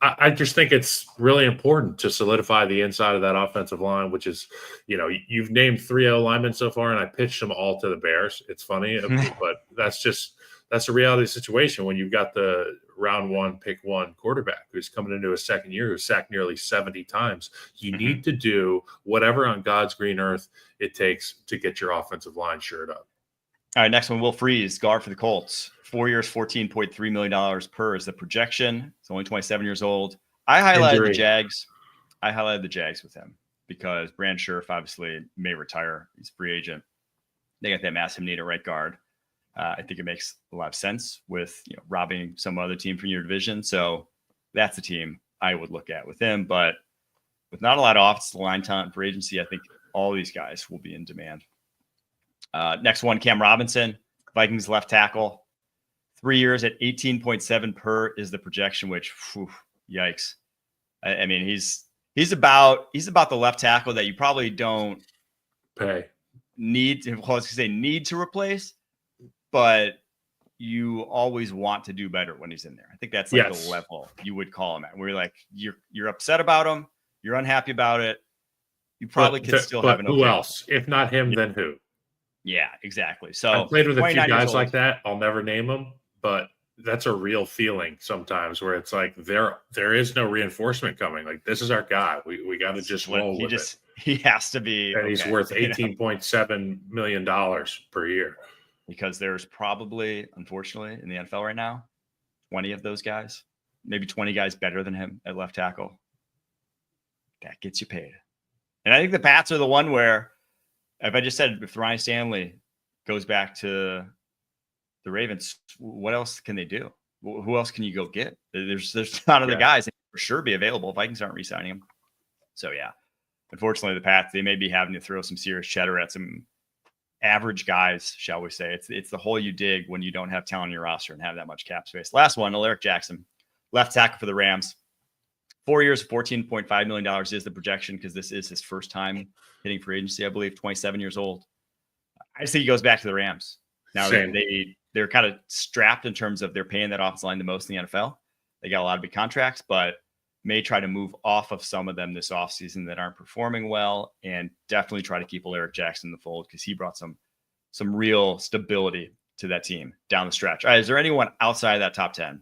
I just think it's really important to solidify the inside of that offensive line, which is, you know, you've named 3 linemen so far, and I pitched them all to the Bears. It's funny, but that's a reality situation when you've got the round 1, pick 1 quarterback who's coming into his second year, who's sacked nearly 70 times. You need to do whatever on God's green earth it takes to get your offensive line shored up. All right, next one, Will Freeze, guard for the Colts. 4 years, $14.3 million per is the projection. He's only 27 years old. I highlighted the Jags. I highlighted the Jags with him because Brand Scherf obviously may retire. He's a free agent. They got that massive need at right guard. I think it makes a lot of sense with, you know, robbing some other team from your division. So that's the team I would look at with him. But with not a lot of offensive line talent for agency, I think all these guys will be in demand. Next one, Cam Robinson, Vikings left tackle. 3 years at 18.7 per is the projection, which, yikes. I mean, he's about the left tackle that you probably don't need to replace, but you always want to do better when he's in there. I think that's like the level you would call him at. Where you're like, you're upset about him, you're unhappy about it. You probably could still have an. Who else? If not him, then who? Yeah, exactly. So I played with a few guys like that. I'll never name them, but that's a real feeling sometimes where it's like there is no reinforcement coming. Like, this is our guy. We got to just roll with it. He has to be, and he's worth $18.7 million per year. Because there's probably, unfortunately, in the NFL right now, 20 of those guys, maybe 20 guys better than him at left tackle. That gets you paid. And I think the Pats are the one where, if Ryan Stanley goes back to the Ravens, what else can they do? Who else can you go get? There's not other guys that can for sure be available. Vikings aren't re-signing him. So, yeah, unfortunately, the Pats, they may be having to throw some serious cheddar at some average guys, shall we say. It's the hole you dig when you don't have talent on your roster and have that much cap space. Last one, Alaric Jackson, left tackle for the Rams. 4 years, $14.5 million is the projection because this is his first time hitting free agency, I believe, 27 years old. I just think he goes back to the Rams. Now, they're kind of strapped in terms of they're paying that offensive line the most in the NFL. They got a lot of big contracts, but may try to move off of some of them this offseason that aren't performing well, and definitely try to keep Alaric Jackson in the fold because he brought some real stability to that team down the stretch. All right, is there anyone outside of that top 10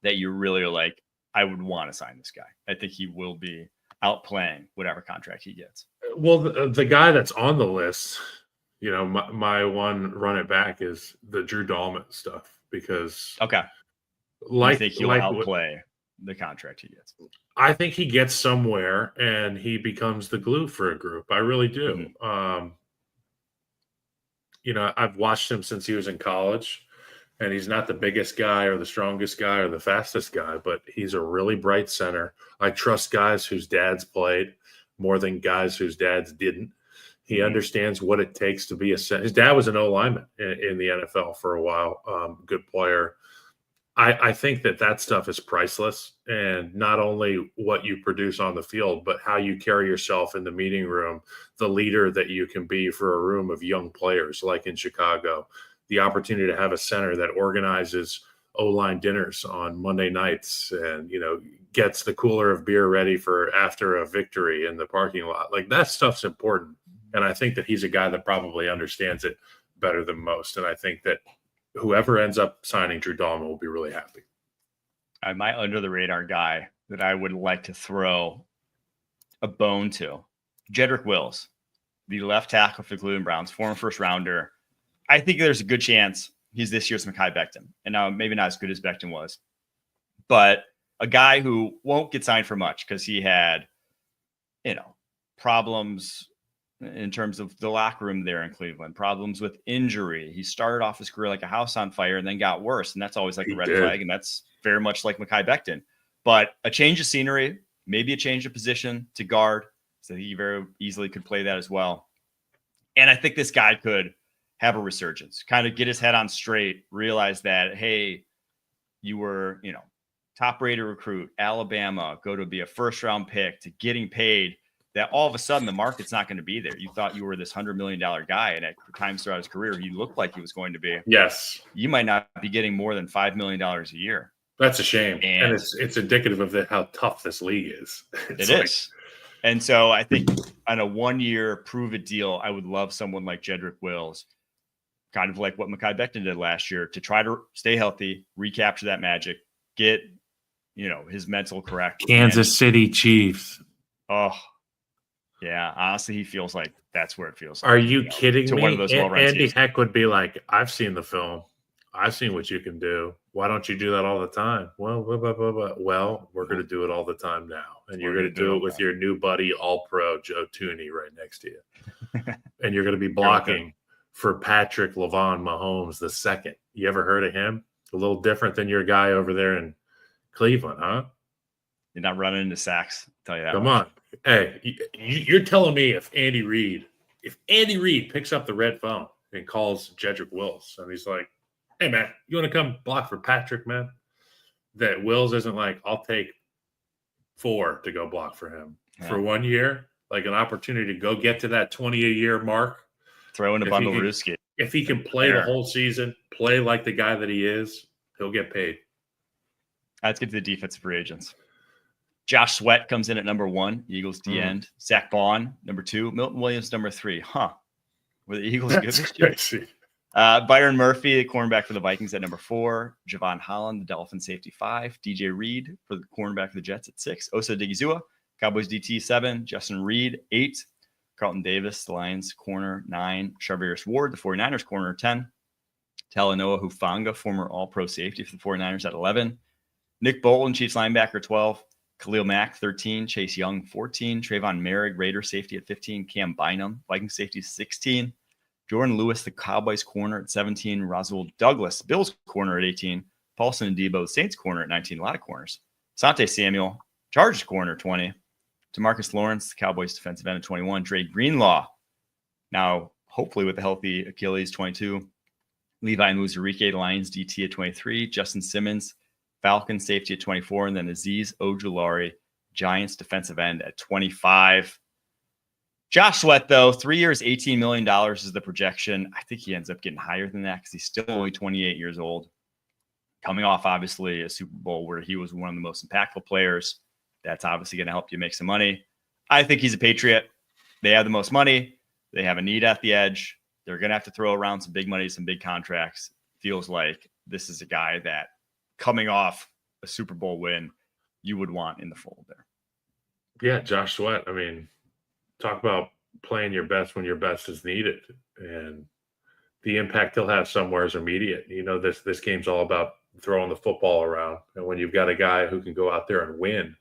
that you really are like, I would want to sign this guy? I think he will be outplaying whatever contract he gets. Well, the guy that's on the list, you know, my one run it back is the Drew Dahlman stuff because I think he'll outplay the contract he gets. I think he gets somewhere and he becomes the glue for a group. I really do. You know, I've watched him since he was in college, and he's not the biggest guy or the strongest guy or the fastest guy, but he's a really bright center. I trust guys whose dads played more than guys whose dads didn't. He understands what it takes to be a center. His dad was an O lineman in the NFL for a while. Good player. I think that stuff is priceless, and not only what you produce on the field, but how you carry yourself in the meeting room, the leader that you can be for a room of young players, like in Chicago, the opportunity to have a center that organizes O-line dinners on Monday nights and, gets the cooler of beer ready for after a victory in the parking lot. Like, that stuff's important. And I think that he's a guy that probably understands it better than most. And I think that whoever ends up signing Drew Dalman will be really happy. My under the radar guy that I would like to throw a bone to, Jedrick Wills, the left tackle for the Cleveland Browns, former first rounder. I think there's a good chance he's this year's Mekhi Becton. And now maybe not as good as Becton was, but a guy who won't get signed for much because he had, problems in terms of the locker room there in Cleveland, problems with injury. He started off his career like a house on fire and then got worse. And that's always like a red flag. And that's very much like Mekhi Becton. But a change of scenery, maybe a change of position to guard. So he very easily could play that as well. And I think this guy could have a resurgence, kind of get his head on straight, realize that, hey, you were, top rated recruit, Alabama, go to be a first round pick to getting paid, that all of a sudden the market's not going to be there. You thought you were this $100 million guy, and at times throughout his career, he looked like he was going to be. Yes. You might not be getting more than $5 million a year. That's a shame. And it's indicative of how tough this league is. It is. And so I think on a 1 year prove it deal, I would love someone like Jedrick Wills, kind of like what Mekhi Becton did last year, to try to stay healthy, recapture that magic, get, his mental correct. Kansas City Chiefs. Oh, yeah. Honestly, he feels like that's where it feels like. Are you kidding me? One of those Andy Heck would be like, I've seen the film. I've seen what you can do. Why don't you do that all the time? Well, we're going to do it all the time now. And you're going to do it with your new buddy, All-Pro Joe Tooney, right next to you. And you're going to be blocking for Patrick Lavon Mahomes II. You ever heard of him? A little different than your guy over there in Cleveland, huh? You're not running into sacks, I'll tell you that. Come on. Hey, you're telling me if Andy Reid picks up the red phone and calls Jedrick Wills and he's like, hey, man, you want to come block for Patrick, man? That Wills isn't like, I'll take 4 to go block for him for 1 year, like an opportunity to go get to that 20-a-year mark. Throw in a bundle of Ruski. If he can play the whole season, play like the guy that he is, he'll get paid. Let's get to the defensive free agents. Josh Sweat comes in at number 1, Eagles D end. Zach Bond, number 2. Milton Williams, number 3. Were the Eagles good this year? Crazy. Byron Murphy, the cornerback for the Vikings, at number 4. Javon Holland, the Dolphins safety, 5. DJ Reed for the cornerback for the Jets at 6. Osa Digizua, Cowboys DT, 7. Justin Reed, 8. Carlton Davis, the Lions corner, 9. Charvarius Ward, the 49ers corner, 10. Talanoa Hufanga, former All-Pro safety for the 49ers, at 11. Nick Bolton, Chiefs linebacker, 12. Khalil Mack, 13. Chase Young, 14. Trayvon Merrick, Raiders safety at 15. Cam Bynum, Vikings safety, 16. Jordan Lewis, the Cowboys corner at 17. Roswell Douglas, Bills corner at 18. Paulson Adebo, Saints corner at 19. A lot of corners. Sante Samuel, Chargers corner, 20. DeMarcus Lawrence, the Cowboys defensive end at 21. Dre Greenlaw, now hopefully with a healthy Achilles, 22. Levi Muzurike, the Lions DT at 23. Justin Simmons, Falcons safety at 24. And then Azeez Ojulari, Giants defensive end at 25. Josh Sweat, though, 3 years, $18 million is the projection. I think he ends up getting higher than that because he's still only 28 years old. Coming off, obviously, a Super Bowl where he was one of the most impactful players. That's obviously going to help you make some money. I think he's a Patriot. They have the most money. They have a need at the edge. They're going to have to throw around some big money, some big contracts. Feels like this is a guy that, coming off a Super Bowl win, you would want in the fold there. Yeah, Josh Sweat. I mean, talk about playing your best when your best is needed. And the impact he'll have somewhere is immediate. This game's all about throwing the football around. And when you've got a guy who can go out there and win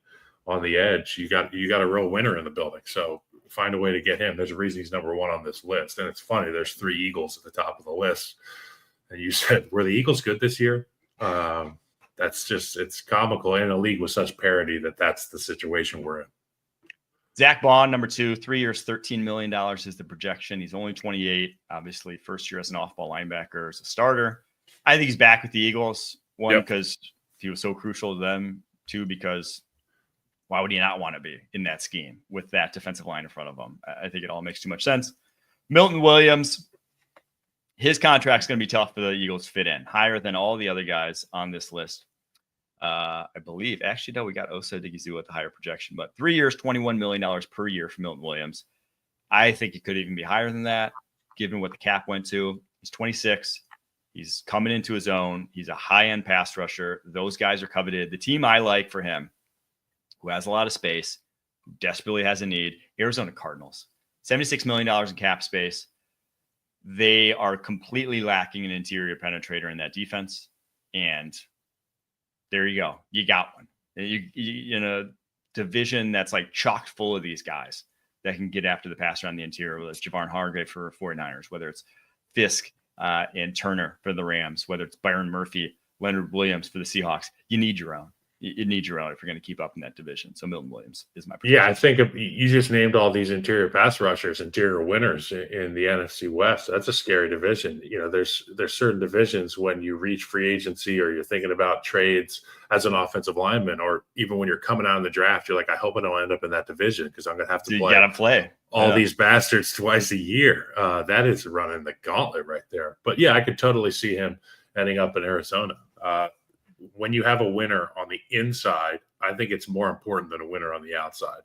on the edge, you got a real winner in the building. So find a way to get him. There's a reason he's number 1 on this list. And it's funny, there's 3 Eagles at the top of the list. And you said, were the Eagles good this year? It's comical in a league with such parity that's the situation we're in. Zach Bond, number 2, 3 years, $13 million is the projection. He's only 28. Obviously, first year as an off-ball linebacker as a starter. I think he's back with the Eagles. One, because he was so crucial to them. Two, because why would he not want to be in that scheme with that defensive line in front of him? I think it all makes too much sense. Milton Williams, his contract's going to be tough for the Eagles to fit in. Higher than all the other guys on this list. I believe. Actually, no, we got Osa Digizu at the higher projection. But 3 years, $21 million per year for Milton Williams. I think it could even be higher than that, given what the cap went to. He's 26. He's coming into his own. He's a high-end pass rusher. Those guys are coveted. The team I like for him, who has a lot of space, who desperately has a need, Arizona Cardinals. $76 million in cap space. They are completely lacking an interior penetrator in that defense. And there you go. You got one. You in a division that's like chock full of these guys that can get after the passer on the interior, whether it's Javon Hargrave for 49ers, whether it's Fisk and Turner for the Rams, whether it's Byron Murphy, Leonard Williams for the Seahawks. You need your own. You need your own if you're going to keep up in that division. So Milton Williams is my prediction. Yeah, I think you just named all these interior pass rushers, interior winners in the NFC West. That's a scary division. You know, there's certain divisions when you reach free agency or you're thinking about trades as an offensive lineman, or even when you're coming out in the draft, you're like, I hope I don't end up in that division because I'm going to have to play all these bastards twice a year. That is running the gauntlet right there. But yeah, I could totally see him ending up in Arizona. When you have a winner on the inside, I think it's more important than a winner on the outside.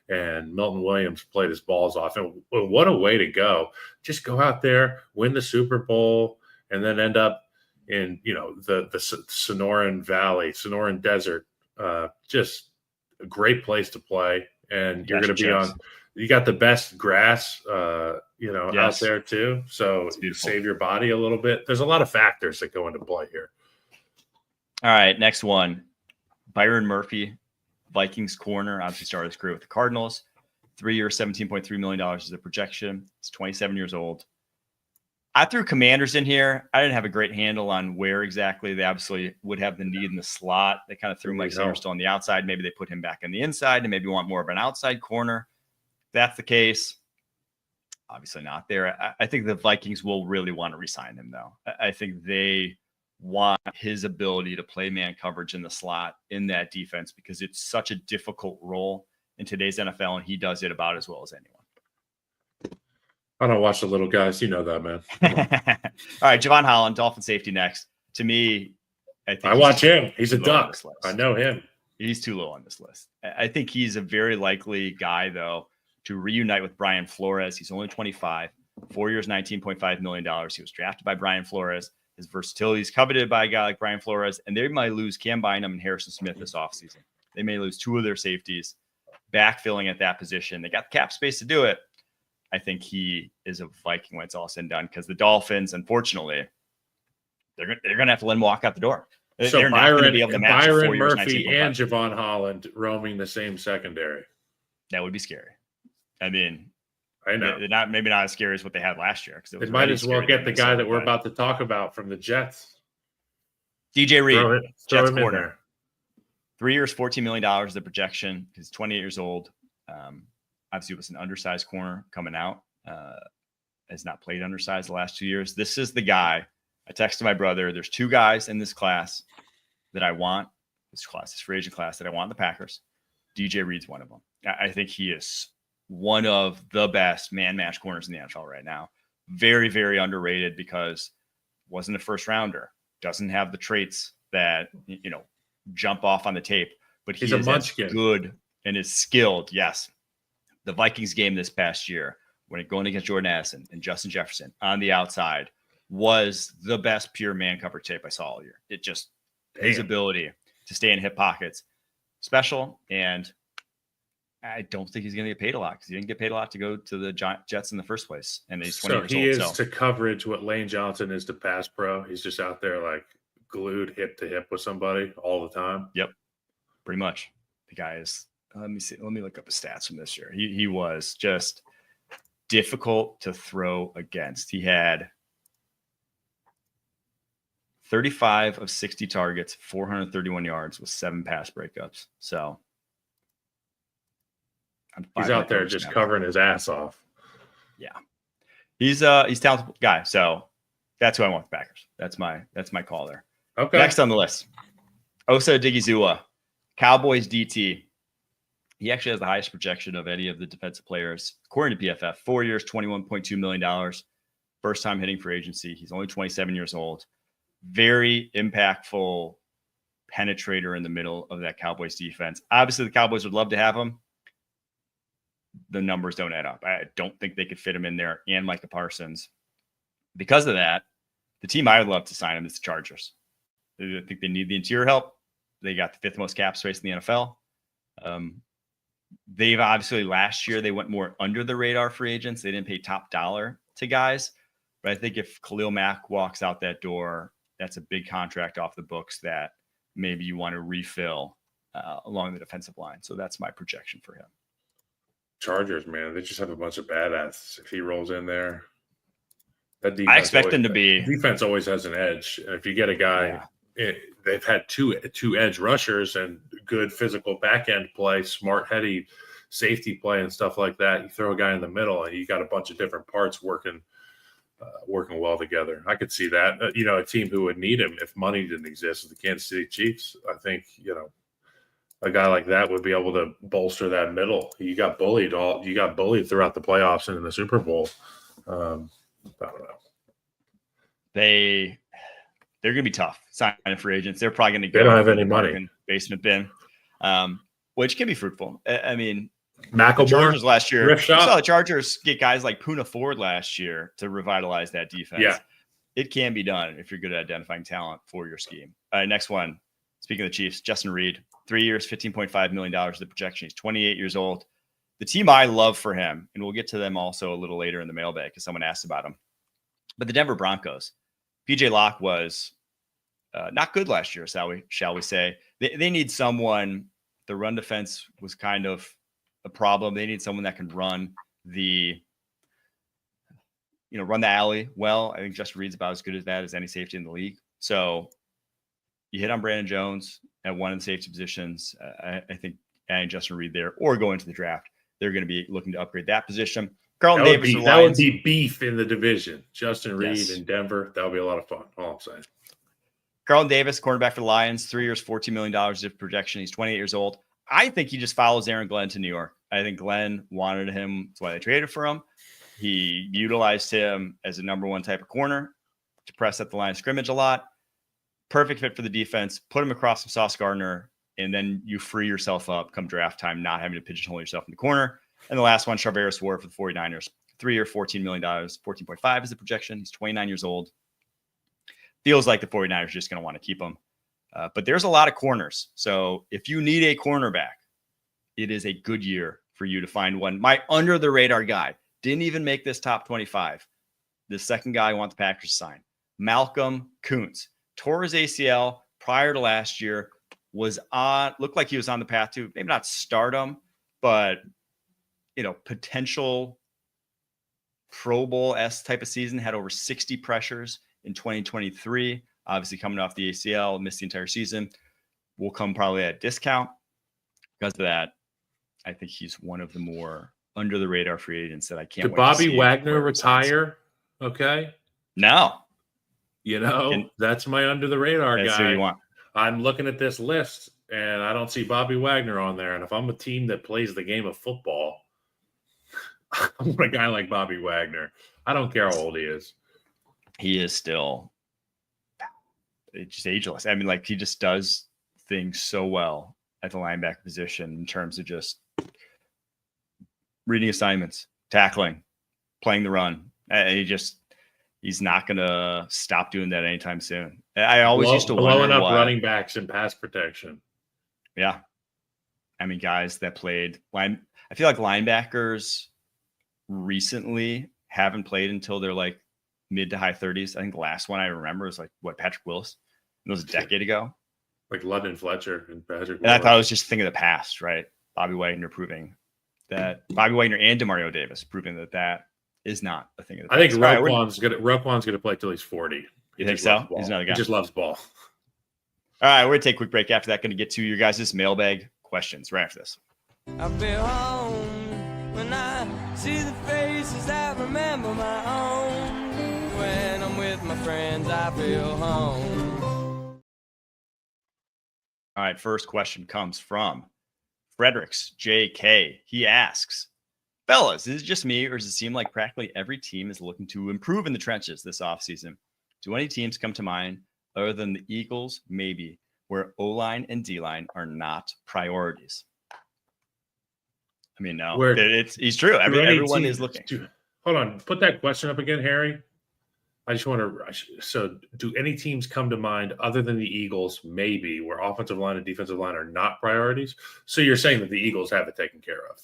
And Milton Williams played his balls off. And what a way to go. Just go out there, win the Super Bowl, and then end up in, you know, the Sonoran Valley, Sonoran Desert. Just a great place to play. And you're going to be on – you got the best grass, out there too. So save your body a little bit. There's a lot of factors that go into play here. All right, next one. Byron Murphy, Vikings corner, obviously started his career with the Cardinals. 3 years, $17.3 million is the projection. He's 27 years old. I threw Commanders in here. I didn't have a great handle on where exactly they absolutely would have the need in the slot. They kind of threw Mike Singer still on the outside. Maybe they put him back on the inside and maybe want more of an outside corner. If that's the case, obviously not there. I think the Vikings will really want to re-sign him, though. I think they want his ability to play man coverage in the slot in that defense because it's such a difficult role in today's NFL, and he does it about as well as anyone. I don't watch the little guys. You know that, man. All right, Javon Holland, Dolphin safety next. To me, I watch him. He's a duck. I know him. He's too low on this list. I think he's a very likely guy, though, to reunite with Brian Flores. He's only 25, 4 years, $19.5 million. He was drafted by Brian Flores. His versatility is coveted by a guy like Brian Flores, and they might lose Cam Bynum and Harrison Smith this offseason. They may lose two of their safeties, backfilling at that position. They got the cap space to do it. I think he is a Viking when it's all said and done because the Dolphins, unfortunately, they're going to have to let him walk out the door. So they're not going to be able to match Byron Murphy and Javon Holland roaming the same secondary. That would be scary. I mean, I know. They're maybe not as scary as what they had last year. They might as well get the guy that we're about to talk about from the Jets. DJ Reed, Jets corner. There. 3 years, $14 million is the projection. He's 28 years old. Obviously, was an undersized corner coming out. Has not played undersized the last 2 years. This is the guy. I texted my brother. There's two guys in this class that I want. This free agent class that I want in the Packers. DJ Reed's one of them. I think he is one of the best man-match corners in the NFL right now. Very, very underrated because wasn't a first rounder. Doesn't have the traits that, jump off on the tape. But he's a munchkin. Good and is skilled. Yes. The Vikings game this past year, when going against Jordan Addison and Justin Jefferson on the outside, was the best pure man cover tape I saw all year. It just, his ability to stay in hip pockets, special. And I don't think he's going to get paid a lot because he didn't get paid a lot to go to the Jets in the first place. And he's 20 years old. So he is to coverage what Lane Johnson is to pass pro. He's just out there like glued hip to hip with somebody all the time. Yep. Pretty much. The guy is, let me see. Let me look up his stats from this year. He was just difficult to throw against. He had 35 of 60 targets, 431 yards with 7 pass breakups. So he's out there just covering his ass off. Yeah. He's a talented guy. So that's who I want the Packers. That's my call there. Okay. Next on the list, Osa Odigizua, Cowboys DT. He actually has the highest projection of any of the defensive players, according to PFF. 4 years, $21.2 million. First time hitting free agency. He's only 27 years old. Very impactful penetrator in the middle of that Cowboys defense. Obviously, the Cowboys would love to have him. The numbers don't add up. I don't think they could fit him in there and Micah Parsons. Because of that, the team I would love to sign him is the Chargers. I think they need the interior help. They got the fifth most cap space in the NFL. They've obviously last year, they went more under the radar free agents. They didn't pay top dollar to guys. But I think if Khalil Mack walks out that door, that's a big contract off the books that maybe you want to refill along the defensive line. So that's my projection for him. Chargers, man, they just have a bunch of badass. If he rolls in there, that defense I expect them to be. Defense always has an edge. If you get a guy, they've had two edge rushers and good physical back end play, smart, heady safety play, and stuff like that. You throw a guy in the middle, and you got a bunch of different parts working well together. I could see that. A team who would need him if money didn't exist is the Kansas City Chiefs. I think a guy like that would be able to bolster that middle. You got bullied throughout the playoffs and in the Super Bowl. I don't know. They're going to be tough signing free agents. They're probably going to go. They don't have any money. Basement bin, which can be fruitful. I mean, McElmore, Chargers last year. You saw the Chargers get guys like Poona Ford last year to revitalize that defense. Yeah, it can be done if you're good at identifying talent for your scheme. All right, next one. Speaking of the Chiefs, Justin Reed, 3 years, $15.5 million. The projection. He's 28 years old. The team I love for him, and we'll get to them also a little later in the mailbag because someone asked about him. But the Denver Broncos, PJ Locke was not good last year, shall we say. They need someone. The run defense was kind of a problem. They need someone that can run the alley well. I think Justin Reed's about as good as that as any safety in the league. So you hit on Brandon Jones at one of the safety positions. I think adding Justin Reed there or going to the draft, they're going to be looking to upgrade that position. Carlton Davis. That would be beef in the division. Justin Reed in Denver. That would be a lot of fun. All I'm saying. Carlton Davis, cornerback for the Lions, 3 years, $14 million of projection. He's 28 years old. I think he just follows Aaron Glenn to New York. I think Glenn wanted him. That's why they traded for him. He utilized him as a number one type of corner to press at the line of scrimmage a lot. Perfect fit for the defense. Put him across from Sauce Gardner, and then you free yourself up come draft time, not having to pigeonhole yourself in the corner. And the last one, Charvarius Ward for the 49ers. 3 year, $14 million, 14.5 is the projection. He's 29 years old. Feels like the 49ers are just going to want to keep him. But there's a lot of corners. So if you need a cornerback, it is a good year for you to find one. My under-the-radar guy didn't even make this top 25. The second guy I want the Packers to sign, Malcolm Kuntz. Tore his ACL prior to last year, looked like he was on the path to maybe not stardom, but potential Pro Bowl-esque type of season. Had over 60 pressures in 2023. Obviously coming off the ACL, missed the entire season. Will come probably at a discount. Because of that, I think he's one of the more under-the-radar free agents that I can't wait to see. Did Bobby Wagner retire? Okay. No. That's my under-the-radar guy. That's who you want. I'm looking at this list, and I don't see Bobby Wagner on there. And if I'm a team that plays the game of football, I want a guy like Bobby Wagner. I don't care how old he is. He is still just ageless. I mean, he just does things so well at the linebacker position in terms of just reading assignments, tackling, playing the run. He's not going to stop doing that anytime soon. I always used to wonder blowing up running backs in pass protection. Yeah. I mean, guys that played I feel like linebackers recently haven't played until they're mid to high 30s. I think the last one I remember was Patrick Willis. It was a decade ago. Like London Fletcher and Patrick Willis. And I thought it was just a thing of the past, right? Bobby Wagner proving that. Bobby Wagner and Demario Davis proving that is not a thing of the past. I think Roquan's gonna play till he's 40. You think so? He's another guy. He just loves ball. All right, we're gonna take a quick break. After that, going to get to your guys' mailbag questions right after this. I feel home when I see the faces that remember my own. When I'm with my friends, I feel home. All right, first question comes from Fredericks JK. He asks, fellas, is it just me or does it seem like practically every team is looking to improve in the trenches this offseason? Do any teams come to mind other than the Eagles, maybe, where O-line and D-line are not priorities? I mean, no, he's true. Everyone is looking. Hold on. Put that question up again, Harry. I just want to. So, do any teams come to mind other than the Eagles, maybe, where offensive line and defensive line are not priorities? So, you're saying that the Eagles have it taken care of.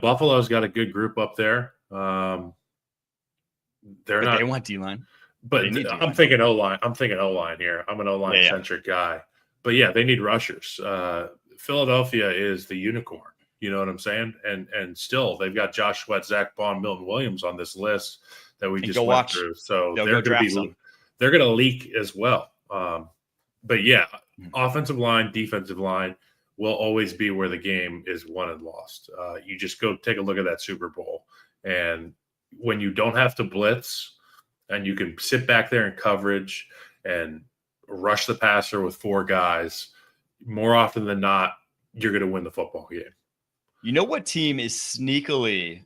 Buffalo's got a good group up there. They want D-line. But I'm thinking O-line. I'm thinking O-line here. I'm an O-line centric guy. But, yeah, they need rushers. Philadelphia is the unicorn. You know what I'm saying? And still, they've got Josh Sweat, Zach Bond, Milton Williams on this list that we just went through. So they're going to leak as well. But yeah, offensive line, defensive line will always be where the game is won and lost. You just go take a look at that Super Bowl. And when you don't have to blitz and you can sit back there in coverage and rush the passer with 4 guys, more often than not, you're going to win the football game. You know what team is sneakily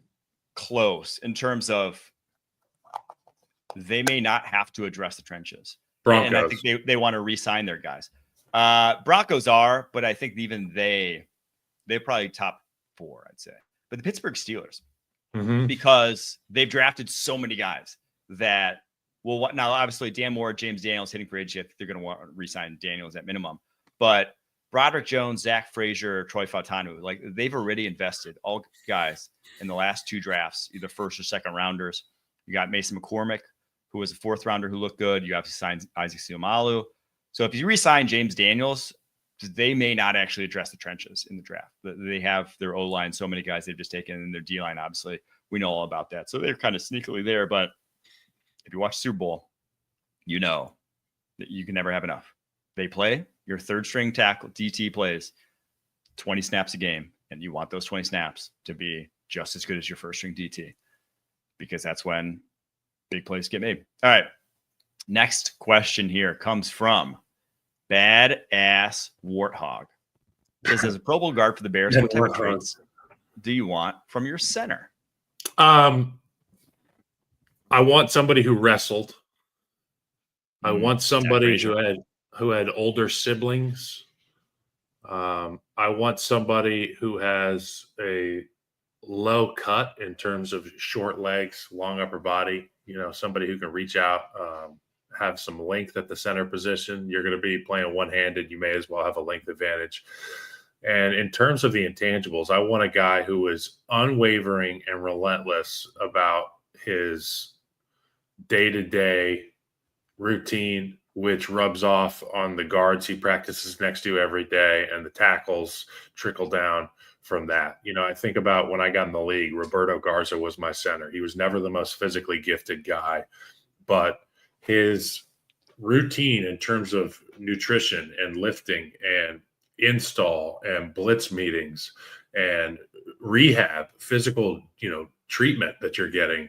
close in terms of they may not have to address the trenches? Broncos. And I think they want to re-sign their guys. Broncos are, but I think even they're probably top 4, I'd say. But the Pittsburgh Steelers, because they've drafted so many guys that now obviously Dan Moore, James Daniels hitting for age, I think they're going to want to re-sign Daniels at minimum. But Broderick Jones, Zach Frazier, Troy Fautanu, like they've already invested all guys in the last 2 drafts, either first or second rounders. You got Mason McCormick, who was a 4th rounder who looked good. You obviously signed Isaac Seumalo. So if you re-sign James Daniels, they may not actually address the trenches in the draft. They have their O-line, so many guys they've just taken, and their D-line, obviously, we know all about that. So they're kind of sneakily there. But if you watch Super Bowl, you know that you can never have enough. They play, your 3rd string tackle, DT plays 20 snaps a game, and you want those 20 snaps to be just as good as your 1st string DT, because that's when big plays get made. All right. Next question here comes from Badass Warthog. This is a Pro Bowl guard for the Bears. What type of traits do you want from your center? I want somebody who wrestled. I want somebody who had older siblings. I want somebody who has a low cut in terms of short legs, long upper body. Somebody who can reach out, have some length at the center position. You're going to be playing one-handed. You may as well have a length advantage. And in terms of the intangibles, I want a guy who is unwavering and relentless about his day-to-day routine, which rubs off on the guards he practices next to every day, and the tackles trickle down from that. I think about when I got in the league, Roberto Garza was my center. He was never the most physically gifted guy, but his routine in terms of nutrition and lifting and install and blitz meetings and rehab, physical, treatment that you're getting,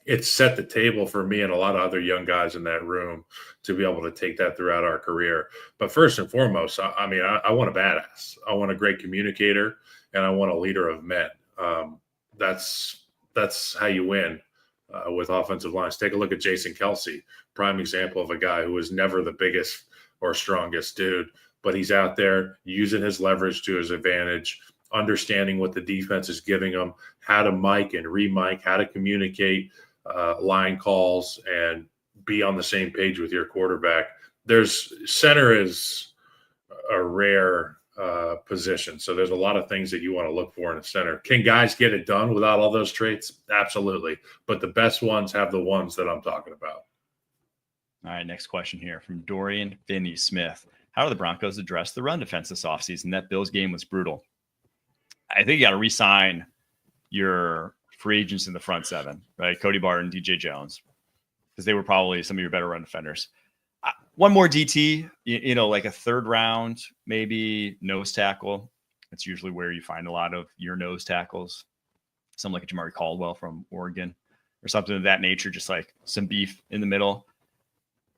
it's set the table for me and a lot of other young guys in that room to be able to take that throughout our career. But first and foremost, I want a badass. I want a great communicator, and I want a leader of men. That's how you win with offensive lines. Take a look at Jason Kelsey, prime example of a guy who was never the biggest or strongest dude, but he's out there using his leverage to his advantage, understanding what the defense is giving him, how to mic and re-mic, how to communicate line calls and be on the same page with your quarterback. Center is a rare position. So there's a lot of things that you want to look for in a center. Can guys get it done without all those traits? Absolutely. But the best ones have the ones that I'm talking about. All right, next question here from Dorian Finney-Smith. How do the Broncos address the run defense this offseason? That Bills game was brutal. I think you got to re-sign your free agents in the front 7, right? Cody Barton, DJ Jones, because they were probably some of your better run defenders. One more DT, like a 3rd round, maybe nose tackle. That's usually where you find a lot of your nose tackles. Something like a Jamari Caldwell from Oregon or something of that nature, just like some beef in the middle.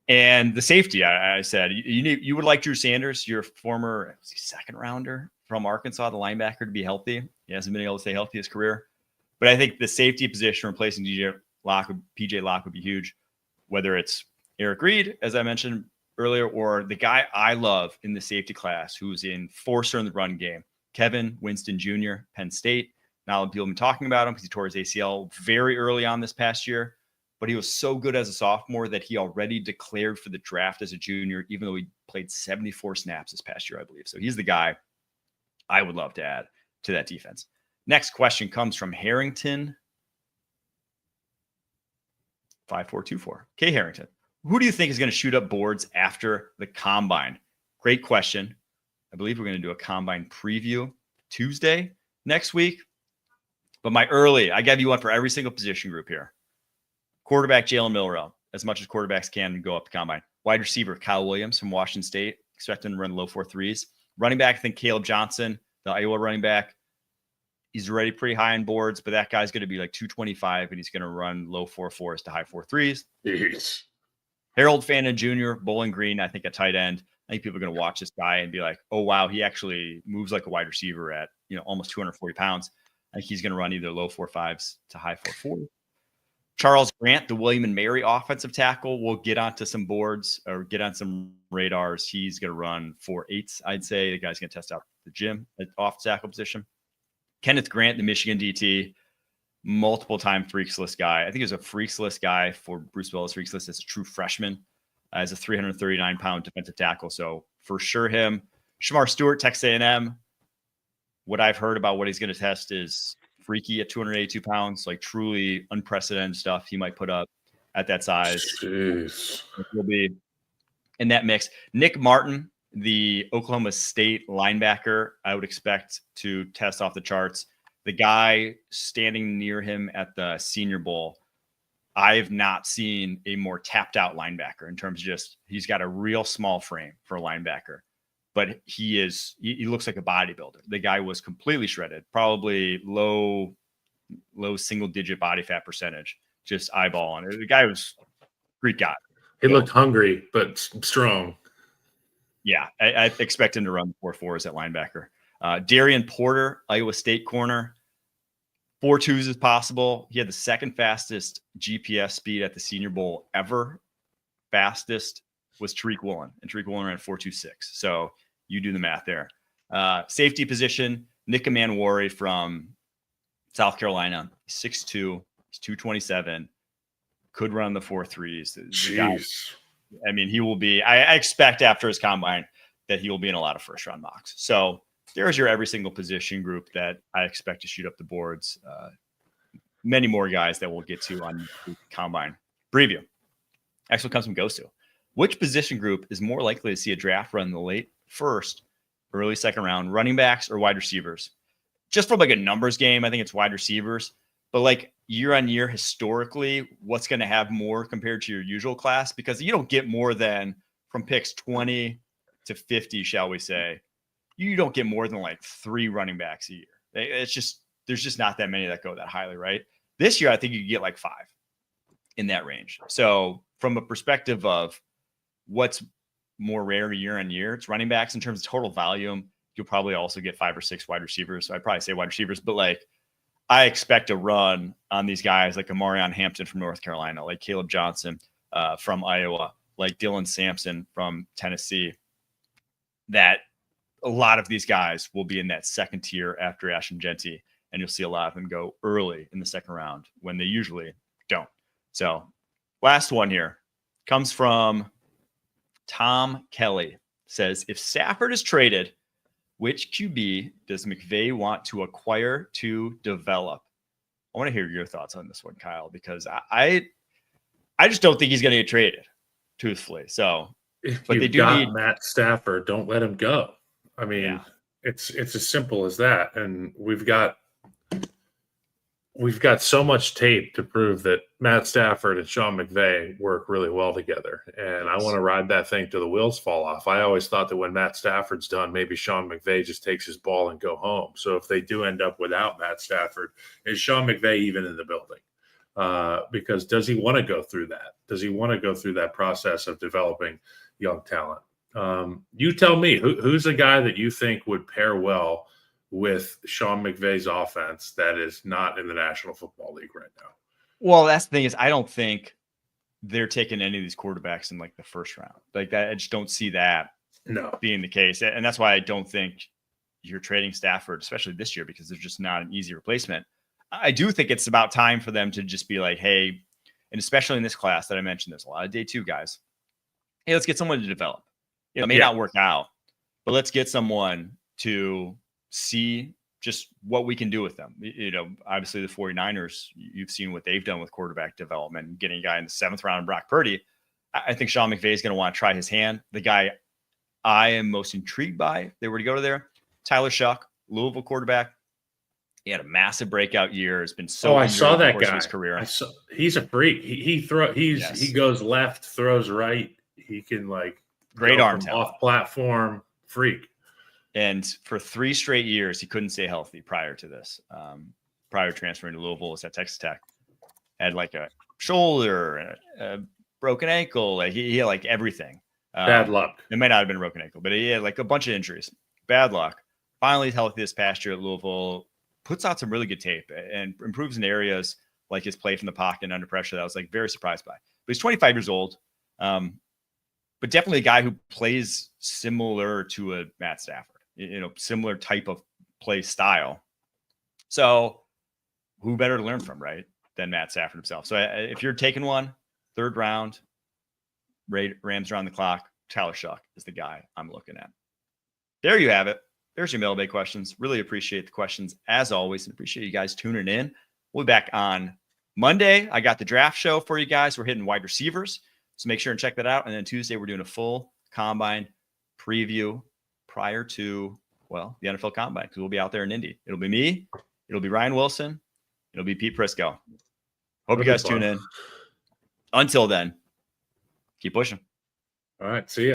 And the safety, I said, you would like Drew Sanders, your former second rounder from Arkansas, the linebacker, to be healthy. He hasn't been able to stay healthy his career. But I think the safety position replacing PJ Locke would be huge, whether it's Eric Reed, as I mentioned earlier, or the guy I love in the safety class who's in forcer in the run game, Kevin Winston Jr., Penn State. Now people have been talking about him because he tore his ACL very early on this past year. But he was so good as a sophomore that he already declared for the draft as a junior, even though he played 74 snaps this past year, I believe. So he's the guy I would love to add to that defense. Next question comes from Harrington 5424. K Harrington, who do you think is going to shoot up boards after the combine? Great question. I believe we're going to do a combine preview Tuesday next week. But I gave you one for every single position group here. Quarterback Jalen Milroe, as much as quarterbacks can go up the combine. Wide receiver Kyle Williams from Washington State, expect him to run low 4.3s. Running back, I think Caleb Johnson, the Iowa running back. He's already pretty high on boards, but that guy's going to be like 225, and he's going to run low 4.4s to high 4.3s. Jeez. Harold Fannin Jr., Bowling Green, I think a tight end. I think people are going to watch this guy and be like, oh, wow, he actually moves like a wide receiver at almost 240 pounds. I think he's going to run either low 4.5s to high 4.4s. Charles Grant, the William and Mary offensive tackle, will get onto some boards or get on some radars. He's going to run 4.8s, I'd say. The guy's going to test out the gym at off tackle position. Kenneth Grant, the Michigan DT, multiple-time Freaks List guy. I think he was a Freaks List guy for Bruce Willis Freaks List as a true freshman, as a 339-pound defensive tackle. So for sure him. Shamar Stewart, Texas A&M. What I've heard about what he's going to test is freaky at 282 pounds, like truly unprecedented stuff he might put up at that size. Jeez. He'll be in that mix. Nick Martin, the Oklahoma State linebacker, I would expect to test off the charts. The guy standing near him at the Senior Bowl, I've not seen a more tapped out linebacker in terms of he's got a real small frame for a linebacker. But he looks like a bodybuilder. The guy was completely shredded, probably low single digit body fat percentage, just eyeballing it. The guy was Greek guy. He looked hungry, but strong. Yeah, I expect him to run 4.4s at linebacker. Darian Porter, Iowa State corner, 4.2s is possible. He had the second fastest GPS speed at the Senior Bowl ever. Fastest was Tariq Woolen, and Tariq Woolen ran 4.26. So you do the math there. Safety position, Nick Manwari from South Carolina, 6'2", he's 227, could run the 4.3s. Jeez. I mean, he will be, I expect after his combine that he will be in a lot of first round mocks. So there's your every single position group that I expect to shoot up the boards. Many more guys that we'll get to on the combine preview. Actually comes from Gosu. Which position group is more likely to see a draft run in the late first, early second round, running backs or wide receivers? Just from like a numbers game, I think it's wide receivers. But like year on year, historically, what's going to have more compared to your usual class? Because you don't get more than from picks 20 to 50, shall we say. You don't get more than like 3 running backs a year. It's just, there's just not that many that go that highly, right? This year, I think you could get like 5 in that range. So from a perspective of what's more rare year on year, it's running backs. In terms of total volume, you'll probably also get 5 or 6 wide receivers. So I'd probably say wide receivers, but like I expect a run on these guys like Amarion Hampton from North Carolina, like Caleb Johnson from Iowa, like Dylan Sampson from Tennessee, that a lot of these guys will be in that second tier after Ashton Genty, and you'll see a lot of them go early in the second round when they usually don't. So last one here comes from Tom Kelly. Says, if Stafford is traded, which QB does McVay want to acquire to develop? I want to hear your thoughts on this one, Kyle, because I just don't think he's going to get traded, truthfully. So, but they do need Matt Stafford. Don't let him go. I mean, it's as simple as that. And we've got so much tape to prove that Matt Stafford and Sean McVay work really well together. And I want to ride that thing till the wheels fall off. I always thought that when Matt Stafford's done, maybe Sean McVay just takes his ball and go home. So if they do end up without Matt Stafford, is Sean McVay even in the building? because does he want to go through that? Does he want to go through that process of developing young talent? You tell me, who's the guy that you think would pair well with Sean McVay's offense that is not in the National Football League right now? Well, that's the thing is I don't think they're taking any of these quarterbacks in like the first round. Like that, I just don't see that being the case. And that's why I don't think you're trading Stafford, especially this year, because there's just not an easy replacement. I do think it's about time for them to just be like, hey, and especially in this class that I mentioned, there's a lot of day 2 guys. Hey, let's get someone to develop. It may not work out, but let's get someone to see just what we can do with them. Obviously the 49ers, you've seen what they've done with quarterback development, getting a guy in the 7th round, Brock Purdy. I think Sean McVay is going to want to try his hand. The guy I am most intrigued by, if they were to go to there, Tyler Shuck, Louisville quarterback. He had a massive breakout year. Has been so. I saw that guy. His career. He's a freak. He goes left, throws right. He can great arm talent. Off platform freak. And for 3 straight years, he couldn't stay healthy prior to this. Prior to transferring to Louisville, was at Texas Tech. Had like a shoulder, a broken ankle. He had everything. Bad luck. It might not have been a broken ankle, but he had a bunch of injuries. Bad luck. Finally healthy this past year at Louisville. Puts out some really good tape and improves in areas like his play from the pocket and under pressure that I was very surprised by. But he's 25 years old, but definitely a guy who plays similar to a Matt Stafford, similar type of play style. So who better to learn from, right, than Matt Stafford himself? So if you're taking one, 3rd round, Rams are on the clock, Tyler Shuck is the guy I'm looking at. There you have it. There's your mailbag questions. Really appreciate the questions as always, and appreciate you guys tuning in. We'll be back on Monday. I got the draft show for you guys. We're hitting wide receivers, so make sure and check that out. And then Tuesday, we're doing a full combine preview prior to, the NFL Combine, because we'll be out there in Indy. It'll be me. It'll be Ryan Wilson. It'll be Pete Prisco. Hope you guys tune in. Until then, keep pushing. All right. See ya.